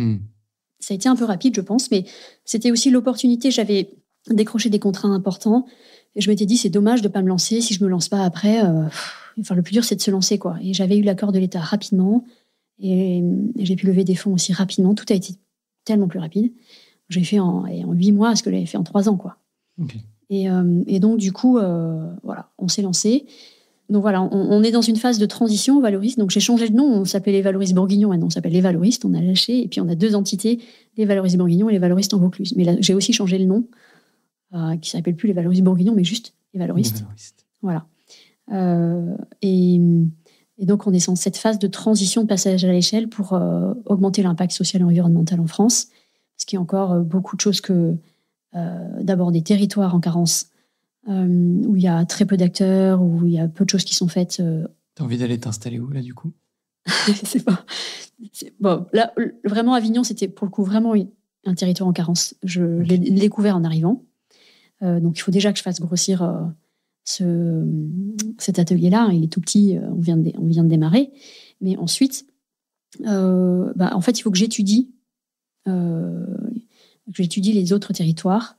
Ça a été un peu rapide, je pense, mais c'était aussi l'opportunité. J'avais décroché des contrats importants et je m'étais dit c'est dommage de pas me lancer. Si je me lance pas après, le plus dur c'est de se lancer, quoi. Et j'avais eu l'accord de l'État rapidement. Et j'ai pu lever des fonds aussi rapidement. Tout a été tellement plus rapide. J'ai fait en 8 mois ce que j'avais fait en 3 ans, quoi. Okay. Et donc, du coup, on s'est lancé. Donc voilà, on est dans une phase de transition au Valoris. Donc j'ai changé de nom. On s'appelait les Valoris Bourguignon. Maintenant, on s'appelle les Valoristes. On a lâché. Et puis, on a 2 entités, les Valoris Bourguignon et les Valoristes en Vaucluse. Mais là, j'ai aussi changé le nom, qui ne s'appelle plus les Valoris Bourguignon, mais juste les Valoristes. Voilà. Et donc, on est dans cette phase de transition, de passage à l'échelle pour augmenter l'impact social et environnemental en France. Parce qu'il y a encore beaucoup de choses d'abord des territoires en carence, où il y a très peu d'acteurs, où il y a peu de choses qui sont faites. T'as envie d'aller t'installer où, là, du coup? Bon, là, vraiment, Avignon, c'était pour le coup vraiment un territoire en carence. Je l'ai découvert en arrivant. Donc, il faut déjà que je fasse grossir... cet atelier-là, il est tout petit, on vient de démarrer, mais ensuite, en fait, il faut que j'étudie les autres territoires.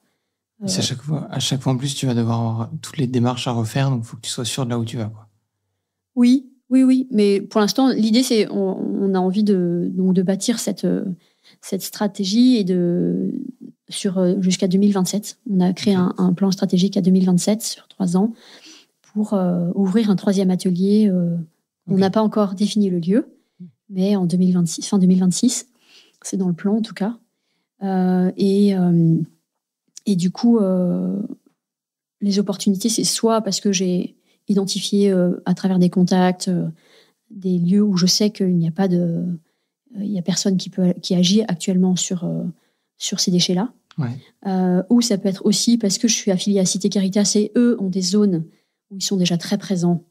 C'est à chaque fois en plus, tu vas devoir avoir toutes les démarches à refaire, donc il faut que tu sois sûr de là où tu vas, quoi. Oui, mais pour l'instant, l'idée, c'est on a envie de bâtir cette stratégie et jusqu'à 2027. On a créé un plan stratégique à 2027 sur 3 ans pour ouvrir un 3e atelier. On n'a pas encore défini le lieu, mais en 2026, fin 2026, c'est dans le plan en tout cas. Et du coup, les opportunités, c'est soit parce que j'ai identifié à travers des contacts des lieux où je sais qu'il n'y a pas il y a personne qui agit actuellement sur ces déchets-là. Ouais. Ou ça peut être aussi parce que je suis affiliée à Cité Caritas et eux ont des zones où ils sont déjà très présents.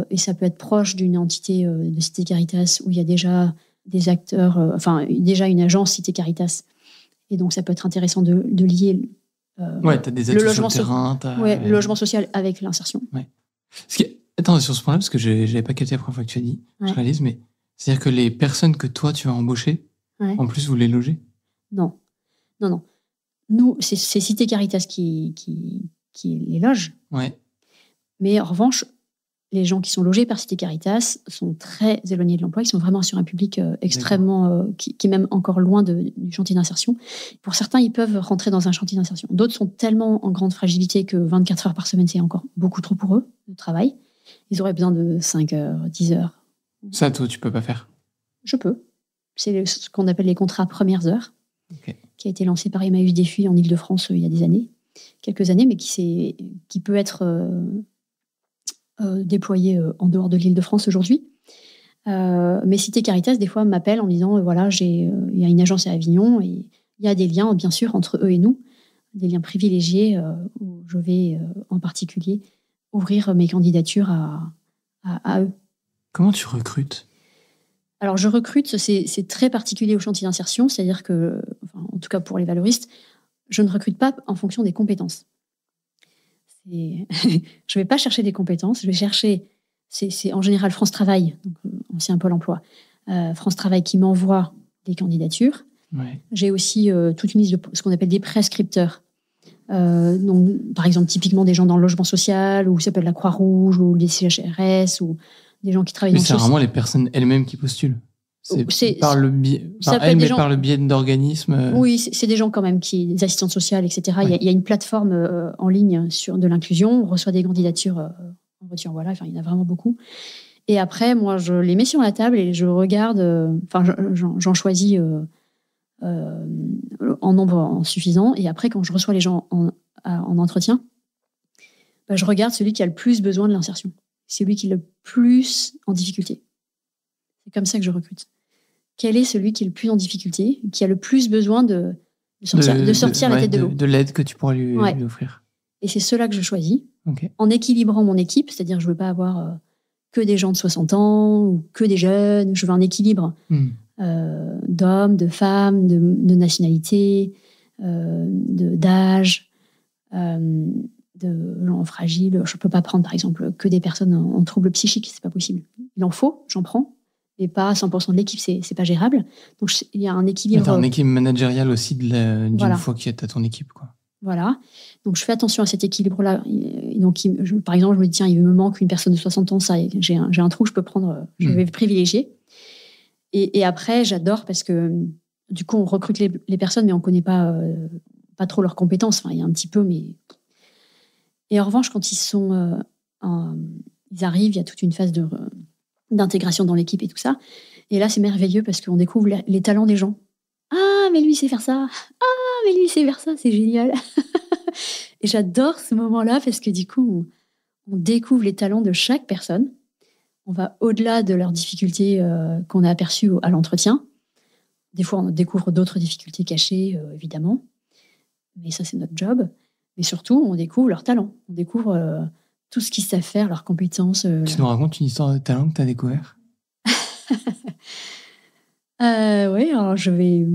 Et ça peut être proche d'une entité de Cité Caritas où il y a déjà des acteurs, déjà une agence Cité Caritas. Et donc, ça peut être intéressant de lier t'as des le logement sur le terrain. Le logement social avec l'insertion. Ouais. Attends, sur ce point-là, parce que je n'avais pas capté la première fois que tu as dit, je réalise, mais c'est-à-dire que les personnes que toi, tu vas embaucher, en plus, vous les logez? Non. Nous, c'est Cité Caritas qui les loge. Ouais. Mais en revanche, les gens qui sont logés par Cité Caritas sont très éloignés de l'emploi. Ils sont vraiment sur un public extrêmement... qui est même encore loin du chantier d'insertion. Pour certains, ils peuvent rentrer dans un chantier d'insertion. D'autres sont tellement en grande fragilité que 24 heures par semaine, c'est encore beaucoup trop pour eux, de travail. Ils auraient besoin de 5 heures, 10 heures. Ça, toi, tu peux pas faire. Je peux. C'est ce qu'on appelle les contrats premières heures, Ok. qui a été lancé par Emmaüs Défi en Ile-de-France il y a des années, quelques années, mais qui peut être déployé en dehors de l'Île-de-France aujourd'hui. Mais Cité Caritas, des fois, m'appelle en me disant, voilà, il y a une agence à Avignon, et il y a des liens, bien sûr, entre eux et nous, des liens privilégiés où je vais, en particulier, ouvrir mes candidatures à eux. Comment tu recrutes? Alors, je recrute, c'est très particulier au chantier d'insertion, c'est-à-dire que, enfin, en tout cas pour les valoristes, je ne recrute pas en fonction des compétences. Je ne vais pas chercher des compétences, je vais chercher, c'est en général France Travail, donc ancien Pôle emploi, France Travail qui m'envoie des candidatures. Ouais. J'ai aussi toute une liste de ce qu'on appelle des prescripteurs. Donc, par exemple, typiquement des gens dans le logement social, ou ça s'appelle la Croix-Rouge, ou les CHRS, ou des gens qui travaillent Mais dans c'est rarement les personnes elles-mêmes qui postulent. Par le biais d'organismes. Oui, c'est des gens quand même, des assistantes sociales, etc. Ouais. Il y a une plateforme en ligne de l'inclusion. On reçoit des candidatures en voiture, voilà. Enfin, il y en a vraiment beaucoup. Et après, moi, je les mets sur la table et je regarde. J'en choisis en nombre suffisant. Et après, quand je reçois les gens en entretien, je regarde celui qui a le plus besoin de l'insertion. C'est celui qui est le plus en difficulté. C'est comme ça que je recrute. Quel est celui qui est le plus en difficulté, qui a le plus besoin de sortir la tête de l'eau? De l'aide que tu pourras lui offrir. Et c'est ceux-là que je choisis, okay. En équilibrant mon équipe, c'est-à-dire que je ne veux pas avoir que des gens de 60 ans ou que des jeunes. Je veux un équilibre d'hommes, de femmes, de nationalités, d'âge, de gens fragiles. Je ne peux pas prendre, par exemple, que des personnes en troubles psychiques, c'est pas possible. Il en faut, j'en prends, mais pas 100% de l'équipe, c'est pas gérable. Donc il y a un équilibre. T'as un équilibre managérial aussi d'une fois que tu as ton équipe, quoi. Voilà. Donc je fais attention à cet équilibre-là. Et donc, par exemple, je me dis, tiens, il me manque une personne de 60 ans, ça, j'ai un trou, je peux prendre, je vais le privilégier. Et après, j'adore parce que du coup, on recrute les personnes, mais on ne connaît pas trop leurs compétences. Enfin, il y a un petit peu, mais. Et en revanche, quand ils arrivent, il y a toute une phase d'intégration dans l'équipe et tout ça. Et là, c'est merveilleux parce qu'on découvre les talents des gens. Ah, mais lui, il sait faire ça. Ah, mais lui, il sait faire ça. C'est génial. Et j'adore ce moment-là parce que du coup, on découvre les talents de chaque personne. On va au-delà de leurs difficultés qu'on a aperçues à l'entretien. Des fois, on découvre d'autres difficultés cachées, évidemment. Mais ça, c'est notre job. Mais surtout, on découvre leurs talents. On découvre tout ce qu'ils savent faire, leurs compétences. Tu nous racontes une histoire de talent que tu as découvert? Oui, alors je vais...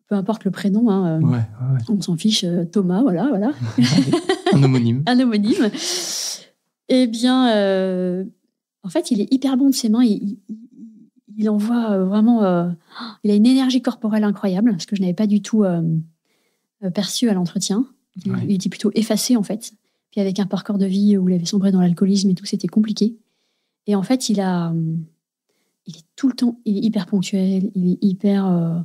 Peu importe le prénom, hein, ouais. On s'en fiche. Thomas, voilà. Un homonyme. Un homonyme. Eh bien, en fait, il est hyper bon de ses mains. Il envoie vraiment... il a une énergie corporelle incroyable, ce que je n'avais pas du tout perçu à l'entretien. Il était plutôt effacé, en fait. Puis avec un parcours de vie où il avait sombré dans l'alcoolisme et tout, c'était compliqué. Et en fait, il est tout le temps... Il est hyper ponctuel, il est hyper...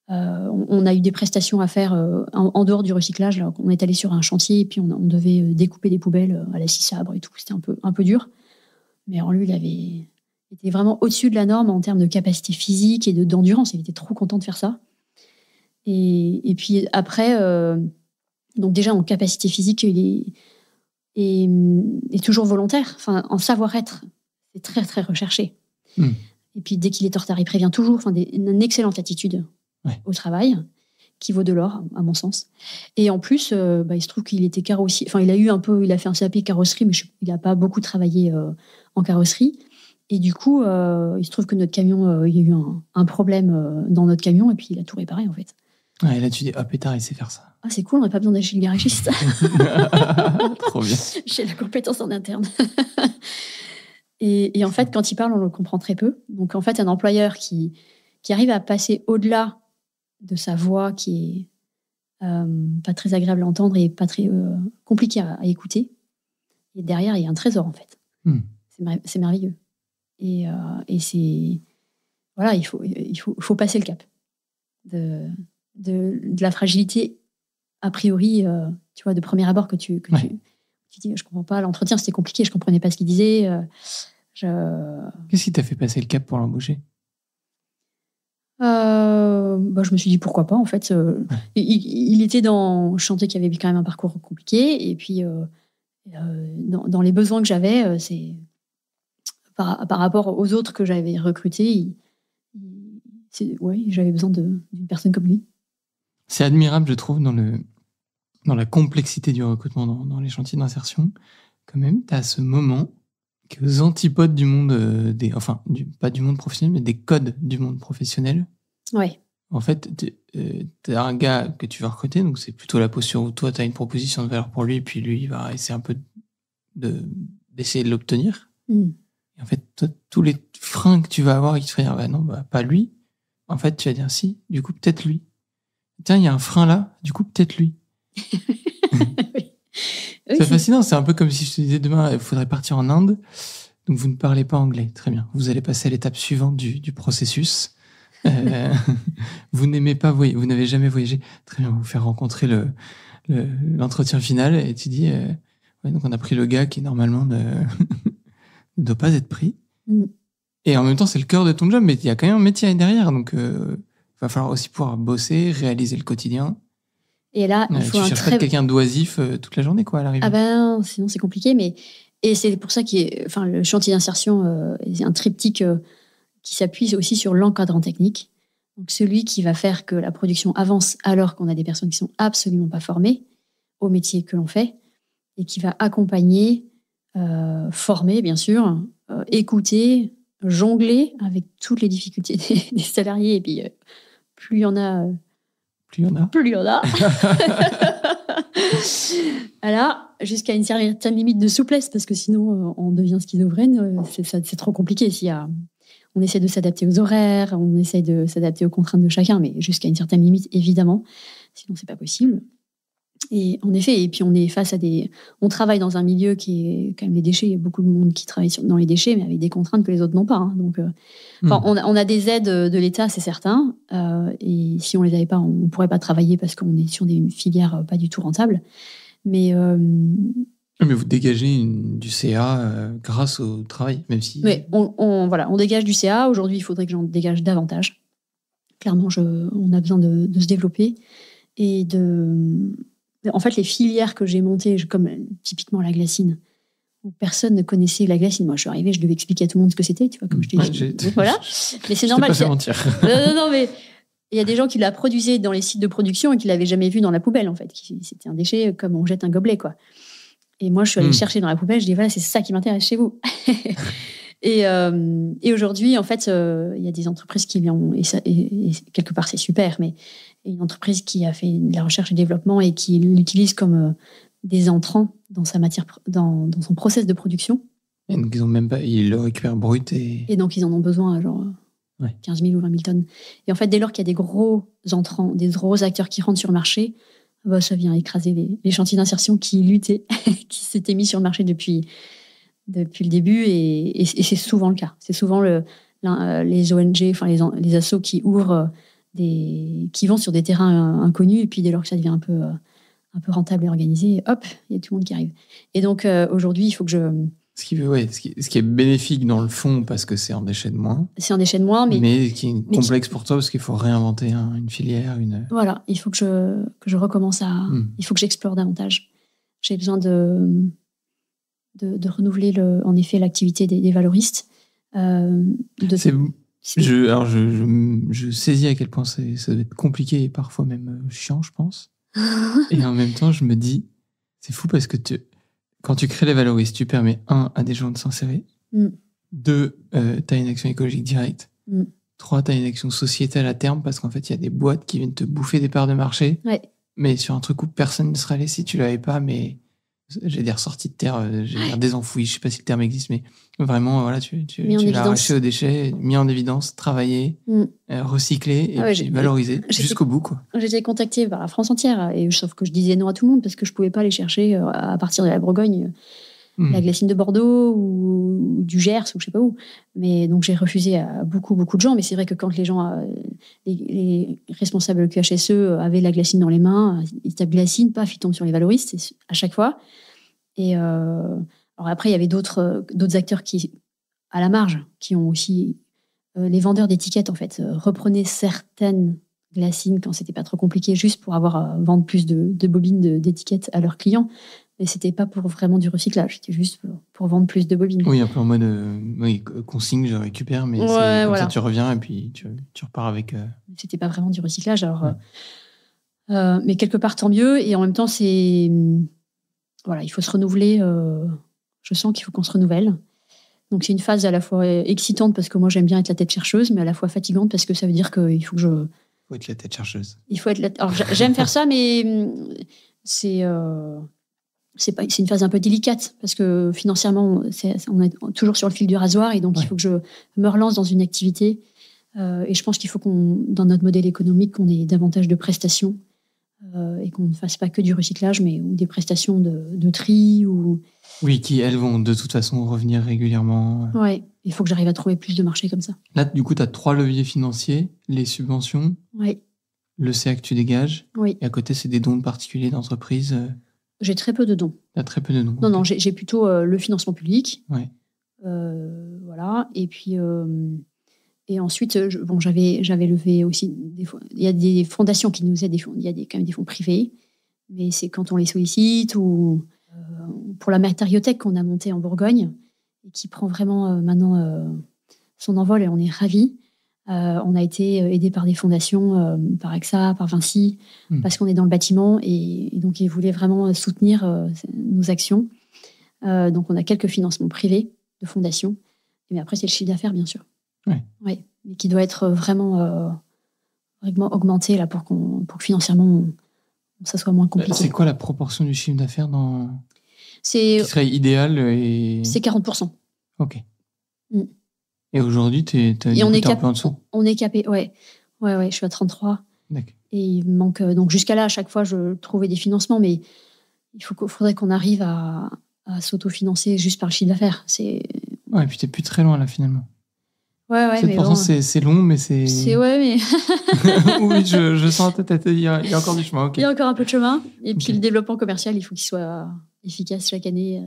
on a eu des prestations à faire en dehors du recyclage. Là, on est allé sur un chantier et puis on devait découper des poubelles à la scie sabre et tout. C'était un peu dur. Mais alors lui, il était vraiment au-dessus de la norme en termes de capacité physique et d'endurance. Il était trop content de faire ça. Et puis après, donc déjà en capacité physique, il est toujours volontaire. Enfin, en savoir-être, c'est très très recherché. Et puis dès qu'il est en retard, il prévient toujours. Enfin, une excellente attitude au travail, qui vaut de l'or, à mon sens. Et en plus, il se trouve qu'il était carrossier. Enfin, il a fait un CAP carrosserie, mais il n'a pas beaucoup travaillé en carrosserie. Et du coup, il se trouve que notre camion, il y a eu un problème dans notre camion, et puis il a tout réparé, en fait. Ouais, et là, tu dis, pétard, il sait faire ça. Ah, c'est cool, on n'a pas besoin d'aller chez le garagiste. Trop bien. J'ai la compétence en interne. Et en fait, quand il parle, on le comprend très peu. Donc, en fait, un employeur qui arrive à passer au-delà de sa voix qui est pas très agréable à entendre et pas très compliqué à écouter. Et derrière, il y a un trésor, en fait. C'est merveilleux. Et c'est... Voilà, il faut passer le cap de la fragilité, a priori, tu vois, de premier abord que tu Tu dis, je comprends pas. L'entretien, c'était compliqué. Je comprenais pas ce qu'il disait. Qu'est-ce qui t'a fait passer le cap pour l'embaucher? Je me suis dit pourquoi pas en fait. Il était dans, je sentais qu'il y avait quand même un parcours compliqué et puis dans les besoins que j'avais, c'est par rapport aux autres que j'avais recrutés, j'avais besoin d'une personne comme lui. C'est admirable, je trouve, dans la complexité du recrutement dans les chantiers d'insertion. Quand même, tu as ce moment qui est aux antipodes du monde pas du monde professionnel, mais des codes du monde professionnel. Ouais. En fait, t'as un gars que tu vas recruter, donc c'est plutôt la posture où toi, tu as une proposition de valeur pour lui, puis lui, il va essayer un peu d'essayer de l'obtenir. Et en fait, toi, tous les freins que tu vas avoir, qui te font dire, non, pas lui. En fait, tu vas dire, si, du coup, peut-être lui. Tiens, il y a un frein là, du coup, peut-être lui. Oui, c'est fascinant, c'est un peu comme si je te disais demain, il faudrait partir en Inde, donc vous ne parlez pas anglais. Très bien, vous allez passer à l'étape suivante du processus. Vous n'avez jamais voyagé. Très bien, on va vous faire rencontrer l'entretien final et tu dis, donc on a pris le gars qui normalement ne doit pas être pris. Et en même temps, c'est le cœur de ton job, mais il y a quand même un métier derrière, donc il va falloir aussi pouvoir bosser, réaliser le quotidien. Et là, il faut tu cherches pas quelqu'un d'oisif toute la journée, quoi, à l'arrivée. Ah ben, sinon c'est compliqué, et c'est pour ça le chantier d'insertion, c'est un triptyque qui s'appuie aussi sur l'encadrant technique. Donc celui qui va faire que la production avance alors qu'on a des personnes qui sont absolument pas formées au métier que l'on fait, et qui va accompagner, former bien sûr, écouter, jongler avec toutes les difficultés des salariés, et puis plus il y en a. Alors, jusqu'à une certaine limite de souplesse, parce que sinon, on devient schizophrène. C'est trop compliqué. On essaie de s'adapter aux horaires, on essaie de s'adapter aux contraintes de chacun, mais jusqu'à une certaine limite, évidemment. Sinon, c'est pas possible. Et en effet, et puis on est face à on travaille dans un milieu qui est quand même les déchets. Il y a beaucoup de monde qui travaille dans les déchets, mais avec des contraintes que les autres n'ont pas. Hein. Donc, on a des aides de l'État, c'est certain. Et si on les avait pas, on pourrait pas travailler parce qu'on est sur des filières pas du tout rentables. Mais vous dégagez du CA grâce au travail, même si. Oui, on dégage du CA. Aujourd'hui, il faudrait que j'en dégage davantage. Clairement, on a besoin de se développer et En fait, les filières que j'ai montées, comme typiquement la glacine, où personne ne connaissait la glacine. Moi, je suis arrivée, je devais expliquer à tout le monde ce que c'était, tu vois, comme je t'ai dit. Voilà. Mais c'est normal. Je t'ai pas fait mentir. Non, mais il y a des gens qui la produisaient dans les sites de production et qui l'avaient jamais vu dans la poubelle, en fait. C'était un déchet comme on jette un gobelet, quoi. Et moi, je suis allée chercher dans la poubelle, je dis, voilà, c'est ça qui m'intéresse chez vous. Et aujourd'hui, en fait, il y a des entreprises qui et quelque part, c'est super, mais une entreprise qui a fait de la recherche et développement et qui l'utilise comme des entrants dans sa matière, dans son process de production. Et donc, ils le récupèrent brut et donc, ils en ont besoin, 15 000 ou 20 000 tonnes. Et en fait, dès lors qu'il y a des gros entrants, des gros acteurs qui rentrent sur le marché, ça vient écraser les chantiers d'insertion qui luttaient, qui s'étaient mis sur le marché depuis le début, et c'est souvent le cas. C'est souvent les ONG, enfin les assos qui ouvrent qui vont sur des terrains inconnus, et puis dès lors que ça devient un peu rentable et organisé, hop, il y a tout le monde qui arrive. Et donc aujourd'hui, il faut que ce qui est bénéfique dans le fond parce que c'est un déchet de moins. C'est un déchet de moins, mais qui est complexe pour toi parce qu'il faut réinventer une filière, Voilà, il faut que je recommence il faut que j'explore davantage. J'ai besoin de renouveler en effet l'activité des valoristes. Je saisis à quel point ça doit être compliqué et parfois même chiant, je pense. Et en même temps, je me dis, c'est fou parce que quand tu crées les valoristes, tu permets, 1, à des gens de s'insérer, 2, tu as une action écologique directe, 3, tu as une action sociétale à terme parce qu'en fait, il y a des boîtes qui viennent te bouffer des parts de marché, mais sur un truc où personne ne serait allé si tu l'avais pas, mais j'ai des ressorties de terre, désenfouies, je sais pas si le terme existe, mais vraiment, voilà, tu l'as arraché aux déchets, mis en évidence, travaillé, recyclé et puis valorisé jusqu'au bout, quoi. J'étais contactée par la France entière, sauf que je disais non à tout le monde parce que je pouvais pas aller chercher à partir de la Bourgogne la glacine de Bordeaux ou du Gers ou je sais pas où. Mais donc j'ai refusé à beaucoup de gens. Mais c'est vrai que quand les gens, les responsables QHSE avaient la glacine dans les mains, ils tapent glacine, paf, ils tombent sur les valoristes à chaque fois. Et alors après, il y avait d'autres acteurs qui, à la marge, qui ont aussi les vendeurs d'étiquettes en fait reprenaient certaines glassines quand c'était pas trop compliqué, juste pour vendre plus de bobines d'étiquettes à leurs clients. Mais c'était pas pour vraiment du recyclage, c'était juste pour vendre plus de bobines. Oui, un peu en mode consigne, je récupère, mais comme ça tu reviens et puis tu repars avec. C'était pas vraiment du recyclage, alors. Mais quelque part tant mieux, et en même temps il faut se renouveler. Je sens qu'il faut qu'on se renouvelle. Donc c'est une phase à la fois excitante parce que moi j'aime bien être la tête chercheuse, mais à la fois fatigante parce que ça veut dire qu'il faut que je. Il faut être la tête chercheuse. Il faut être. Alors j'aime faire ça, mais c'est une phase un peu délicate parce que financièrement on est toujours sur le fil du rasoir, et donc il faut que je me relance dans une activité. Et je pense qu'il faut dans notre modèle économique, qu'on ait davantage de prestations et qu'on ne fasse pas que du recyclage, mais ou des prestations de tri ou. Oui, qui elles vont de toute façon revenir régulièrement. Ouais, il faut que j'arrive à trouver plus de marchés comme ça. Là, du coup, tu as 3 leviers financiers, les subventions, le CA que tu dégages, et à côté, c'est des dons de particuliers, d'entreprises. J'ai très peu de dons. Tu as très peu de dons. Non, j'ai plutôt le financement public. Ouais. Voilà, et puis. Et ensuite, j'avais levé aussi il y a des fondations qui nous aident, il y a quand même des fonds privés, mais c'est quand on les sollicite, ou pour la matériothèque qu'on a montée en Bourgogne et qui prend vraiment maintenant son envol, et on est ravis. On a été aidé par des fondations, par AXA, par Vinci, parce qu'on est dans le bâtiment, et donc ils voulaient vraiment soutenir nos actions. Donc on a quelques financements privés de fondations, mais après c'est le chiffre d'affaires bien sûr. Oui, mais qui doit être vraiment augmenté là, pour que financièrement ça soit moins compliqué. C'est quoi la proportion du chiffre d'affaires qui serait idéal C'est 40%. Ok. Et aujourd'hui, tu es un peu en dessous. On est capé, ouais, je suis à 33. D'accord. Et il manque, donc jusqu'à là, à chaque fois, je trouvais des financements, mais il faudrait qu'on arrive à s'autofinancer juste par le chiffre d'affaires. Ouais, et puis tu n'es plus très loin là finalement. Ouais, mais pourtant, c'est long, mais c'est. Mais. Oui, je sens ta tête. Il y a encore du chemin. Okay. Il y a encore un peu de chemin. Et puis le développement commercial, il faut qu'il soit efficace chaque année.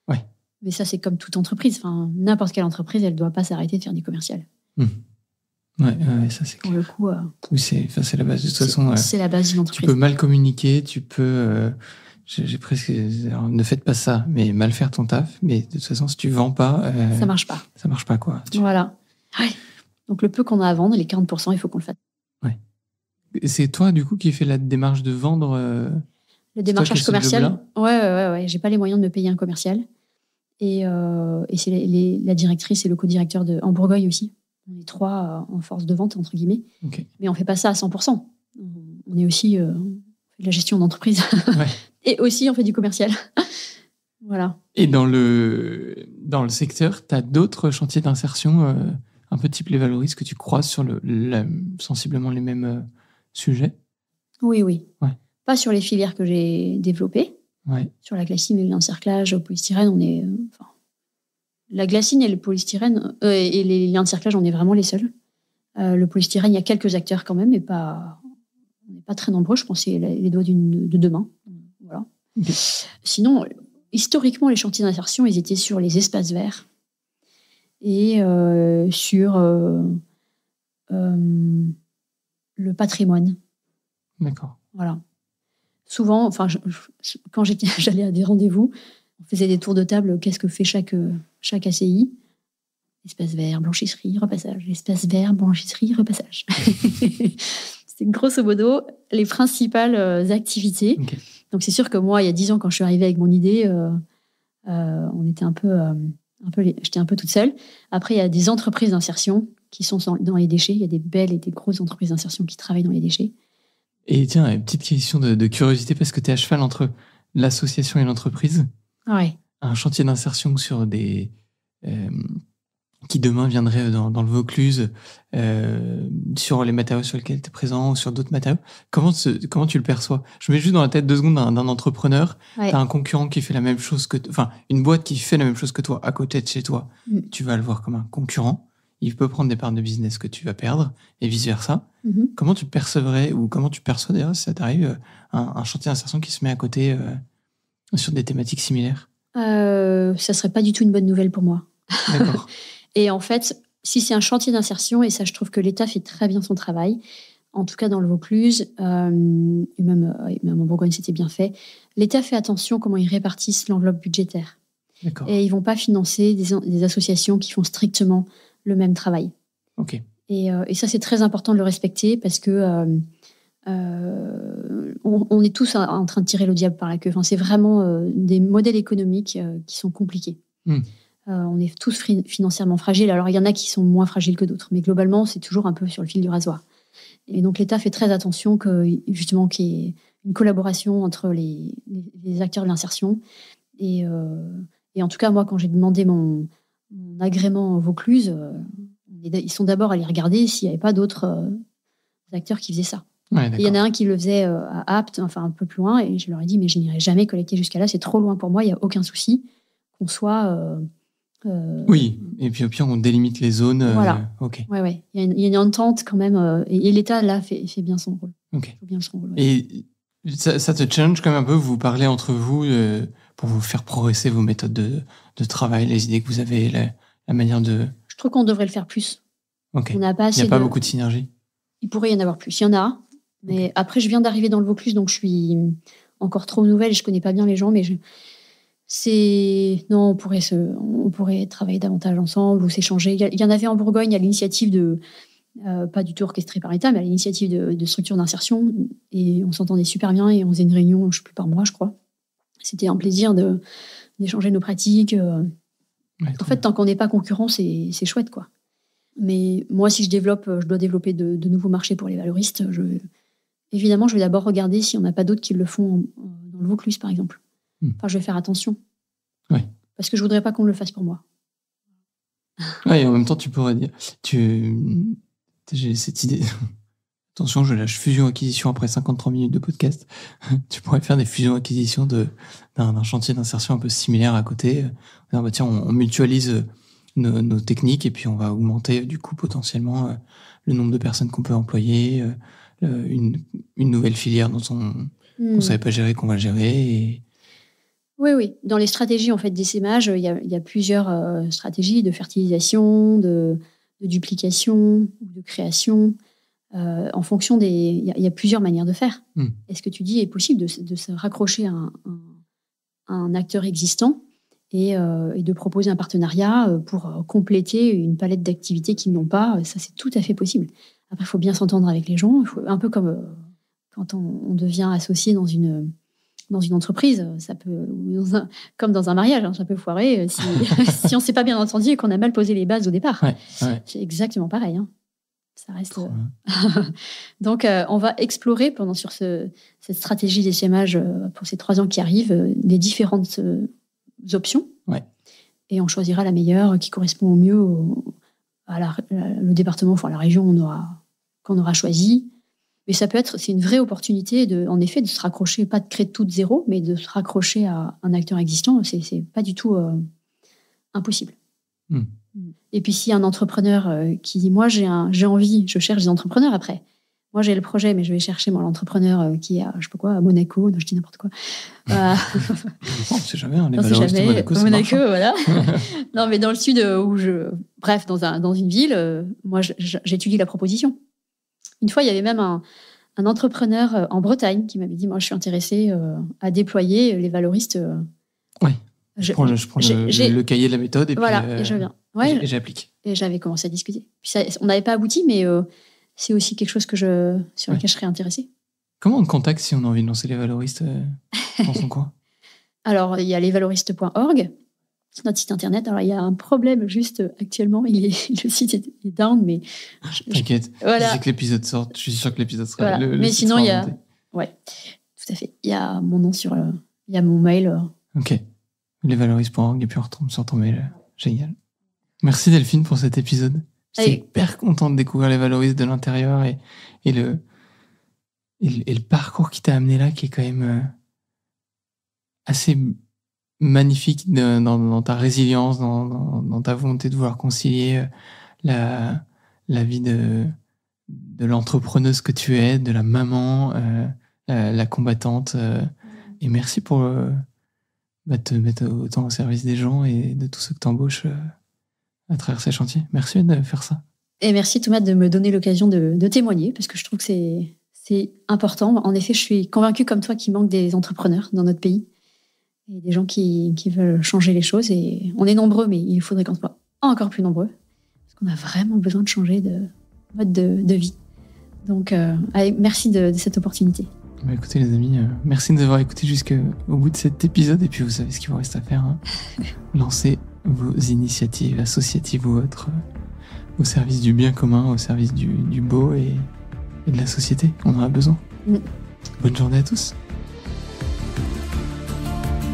Ouais. Mais ça, c'est comme toute entreprise. Enfin, n'importe quelle entreprise, elle ne doit pas s'arrêter de faire du commercial. Ouais, ça c'est clair. Pour le coup. Oui, c'est la base. De toute façon, c'est la base d'une entreprise. Tu peux mal communiquer, tu peux. J'ai presque. Alors, ne faites pas ça, mais mal faire ton taf. Mais de toute façon, si tu vends pas. Ça marche pas. Ça marche pas, quoi. Voilà. Ouais. Donc le peu qu'on a à vendre, les 40%, il faut qu'on le fasse. Ouais. C'est toi, du coup, qui fais la démarche de vendre le démarchage commercial. Ouais. J'ai pas les moyens de me payer un commercial. Et c'est la directrice et le co-directeur en Bourgogne aussi. On est 3 en force de vente, entre guillemets. Okay. Mais on fait pas ça à 100%. On est aussi on fait de la gestion d'entreprise. Ouais. Et aussi, on fait du commercial. Voilà. Et dans le secteur, tu as d'autres chantiers d'insertion un peu type les Valoris que tu croises sur sensiblement les mêmes sujets? Oui. Ouais. Pas sur les filières que j'ai développées. Ouais. Sur la glassine et l'encerclage au polystyrène, on est. La glassine et le polystyrène et les liens de cerclage, on est vraiment les seuls. Le polystyrène, il y a quelques acteurs quand même, mais on n'est pas très nombreux. Je pense que c'est les doigts de deux mains. Voilà. Okay. Sinon, historiquement, les chantiers d'insertion, ils étaient sur les espaces verts et sur le patrimoine. D'accord. Voilà. Souvent, quand j'allais à des rendez-vous, on faisait des tours de table. Qu'est-ce que fait chaque ACI? Espace vert, blanchisserie, repassage. Espace vert, blanchisserie, repassage. C'était grosso modo les principales activités. Okay. Donc c'est sûr que moi, il y a 10 ans, quand je suis arrivée avec mon idée, on était j'étais un peu toute seule. Après, il y a des entreprises d'insertion qui sont dans les déchets. Il y a des belles et des grosses entreprises d'insertion qui travaillent dans les déchets. Et tiens, une petite question de curiosité, parce que tu es à cheval entre l'association et l'entreprise. Ouais. Un chantier d'insertion sur des... qui demain viendrait dans le Vaucluse, sur les matériaux sur lesquels tu es présent, ou sur d'autres matériaux. Comment tu le perçois? Je mets juste dans la tête 2 secondes d'un entrepreneur. Ouais. Tu as un concurrent qui fait la même chose une boîte qui fait la même chose que toi, à côté de chez toi. Tu vas le voir comme un concurrent. Il peut prendre des parts de business que tu vas perdre, et vice-versa. Comment tu percevrais, ou comment tu perçois d'ailleurs, si ça t'arrive, un chantier d'insertion qui se met à côté Sur des thématiques similaires? Ça serait pas du tout une bonne nouvelle pour moi. D'accord. Et en fait, si c'est un chantier d'insertion, et ça, je trouve que l'État fait très bien son travail, en tout cas dans le Vaucluse, et même en Bourgogne, c'était bien fait. L'État fait attention comment ils répartissent l'enveloppe budgétaire. D'accord. Et ils vont pas financer des associations qui font strictement le même travail. Ok. Et ça, c'est très important de le respecter parce que on est tous en train de tirer le diable par la queue. Enfin, c'est vraiment des modèles économiques qui sont compliqués. On est tous financièrement fragiles. Alors, il y en a qui sont moins fragiles que d'autres. Mais globalement, c'est toujours un peu sur le fil du rasoir. Et donc, l'État fait très attention justement qu'il y ait une collaboration entre les acteurs de l'insertion. Et en tout cas, moi, quand j'ai demandé mon agrément Vaucluse, ils sont d'abord allés regarder s'il n'y avait pas d'autres acteurs qui faisaient ça. Ouais, il y en a un qui le faisait à Apt, enfin un peu plus loin, et je leur ai dit, mais je n'irai jamais collecter jusqu'à là, c'est trop loin pour moi, il n'y a aucun souci qu'on soit... Oui, et puis au pire, on délimite les zones. Voilà. Ok. Ouais. Il y a une entente quand même, et l'État, là, fait bien son rôle. Ok. Fait bien son rôle, ouais. Et ça te challenge quand même un peu, vous parlez entre vous pour vous faire progresser vos méthodes de travail, les idées que vous avez, la manière de... Je trouve qu'on devrait le faire plus. Ok. On n'a pas assez il n'y a pas beaucoup de synergie? Il pourrait y en avoir plus. Il y en a, mais après, je viens d'arriver dans le Vaucluse, donc je suis encore trop nouvelle et je connais pas bien les gens, mais non, on pourrait travailler davantage ensemble ou s'échanger. Il y en avait en Bourgogne à l'initiative de, pas du tout orchestrée par l'État, mais à l'initiative de structures d'insertion, et on s'entendait super bien et on faisait une réunion, je sais plus, par mois, je crois. C'était un plaisir d'échanger nos pratiques. En fait, tant qu'on n'est pas concurrent, c'est chouette, quoi. Mais moi, si je dois développer de nouveaux marchés pour les valoristes, évidemment, je vais d'abord regarder s'il n'y en a pas d'autres qui le font dans le Vaucluse, par exemple. Enfin, je vais faire attention. Oui. Parce que je ne voudrais pas qu'on le fasse pour moi. Oui, et en même temps, tu pourrais dire... J'ai cette idée... Attention, je lâche fusion-acquisition après 53 minutes de podcast. Tu pourrais faire des fusions-acquisitions d'un chantier d'insertion un peu similaire à côté. Tiens, on mutualise nos techniques et puis on va augmenter du coup potentiellement le nombre de personnes qu'on peut employer, une nouvelle filière dont on ne savait pas gérer, qu'on va gérer. Oui. Dans les stratégies en fait, d'essaimage, il y a plusieurs stratégies de fertilisation, de duplication, de création. En fonction il y a plusieurs manières de faire. Et ce que tu dis est possible de se raccrocher à un acteur existant et de proposer un partenariat pour compléter une palette d'activités qu'ils n'ont pas. Ça, c'est tout à fait possible. Après, il faut bien s'entendre avec les gens. Un peu comme quand on devient associé dans une entreprise, ça peut, comme dans un mariage, ça peut foirer si on ne s'est pas bien entendu et qu'on a mal posé les bases au départ. Ouais. C'est exactement pareil. Ça reste. Donc, on va explorer sur cette stratégie d'essaimage pour ces 3 ans qui arrivent, les différentes options. Ouais. Et on choisira la meilleure qui correspond au mieux le département, enfin la région qu'on aura choisi. Mais c'est une vraie opportunité en effet de se raccrocher, pas de créer tout de zéro, mais de se raccrocher à un acteur existant. C'est pas du tout impossible. Et puis s'il y a un entrepreneur qui dit moi j'ai envie, je cherche des entrepreneurs après. Moi j'ai le projet, mais je vais chercher l'entrepreneur qui est à Monaco, je dis n'importe quoi. On ne sait jamais, les valoristes de Monaco, ça marche. Voilà. Non, mais dans le sud bref, dans une ville, moi j'étudie la proposition. Une fois, il y avait même un entrepreneur en Bretagne qui m'avait dit moi je suis intéressé à déployer les valoristes. Oui. Je prends le cahier de la méthode et voilà, puis et je viens. Et j'applique. Et j'avais commencé à discuter. Puis on n'avait pas abouti, mais c'est aussi quelque chose sur lequel je serais intéressée. Comment on te contacte si on a envie de lancer les valoristes dans son coin? Alors, il y a lesvaloristes.org, notre site internet. Alors, il y a un problème juste actuellement. Le site est down, mais... T'inquiète, voilà. Je sais que l'épisode sort. Je suis sûr que l'épisode sera... Voilà. Mais sinon, il y a... Ouais, tout à fait. Il y a mon nom il y a mon mail. Ok. Lesvaloristes.org et puis on retombe sur ton mail. Génial. Merci Delphine pour cet épisode. J'étais hyper content de découvrir les valoristes de l'intérieur et le parcours qui t'a amené là, qui est quand même assez magnifique dans ta résilience, dans ta volonté de vouloir concilier la vie de l'entrepreneuse que tu es, de la maman, la combattante. Et merci pour te mettre autant au service des gens et de tous ceux que t'embauches à travers ces chantiers. Merci de faire ça. Et merci Thomas de me donner l'occasion de témoigner, parce que je trouve que c'est important. En effet, je suis convaincue comme toi qu'il manque des entrepreneurs dans notre pays et des gens qui veulent changer les choses. Et on est nombreux, mais il faudrait qu'on soit encore plus nombreux, parce qu'on a vraiment besoin de changer de mode de vie. Donc, allez, merci de cette opportunité. Bah écoutez les amis, merci de nous avoir écoutés jusqu'au bout de cet épisode. Et puis vous savez ce qu'il vous reste à faire. Lancez vos initiatives associatives ou autres au service du bien commun, au service du beau et de la société. On en a besoin. Bonne journée à tous.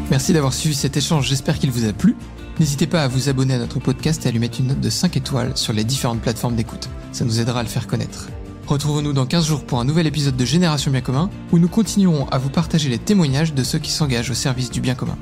Merci d'avoir suivi cet échange, j'espère qu'il vous a plu. N'hésitez pas à vous abonner à notre podcast et à lui mettre une note de 5 étoiles sur les différentes plateformes d'écoute. Ça nous aidera à le faire connaître. Retrouvons-nous dans 15 jours pour un nouvel épisode de Génération Bien Commun, où nous continuerons à vous partager les témoignages de ceux qui s'engagent au service du bien commun.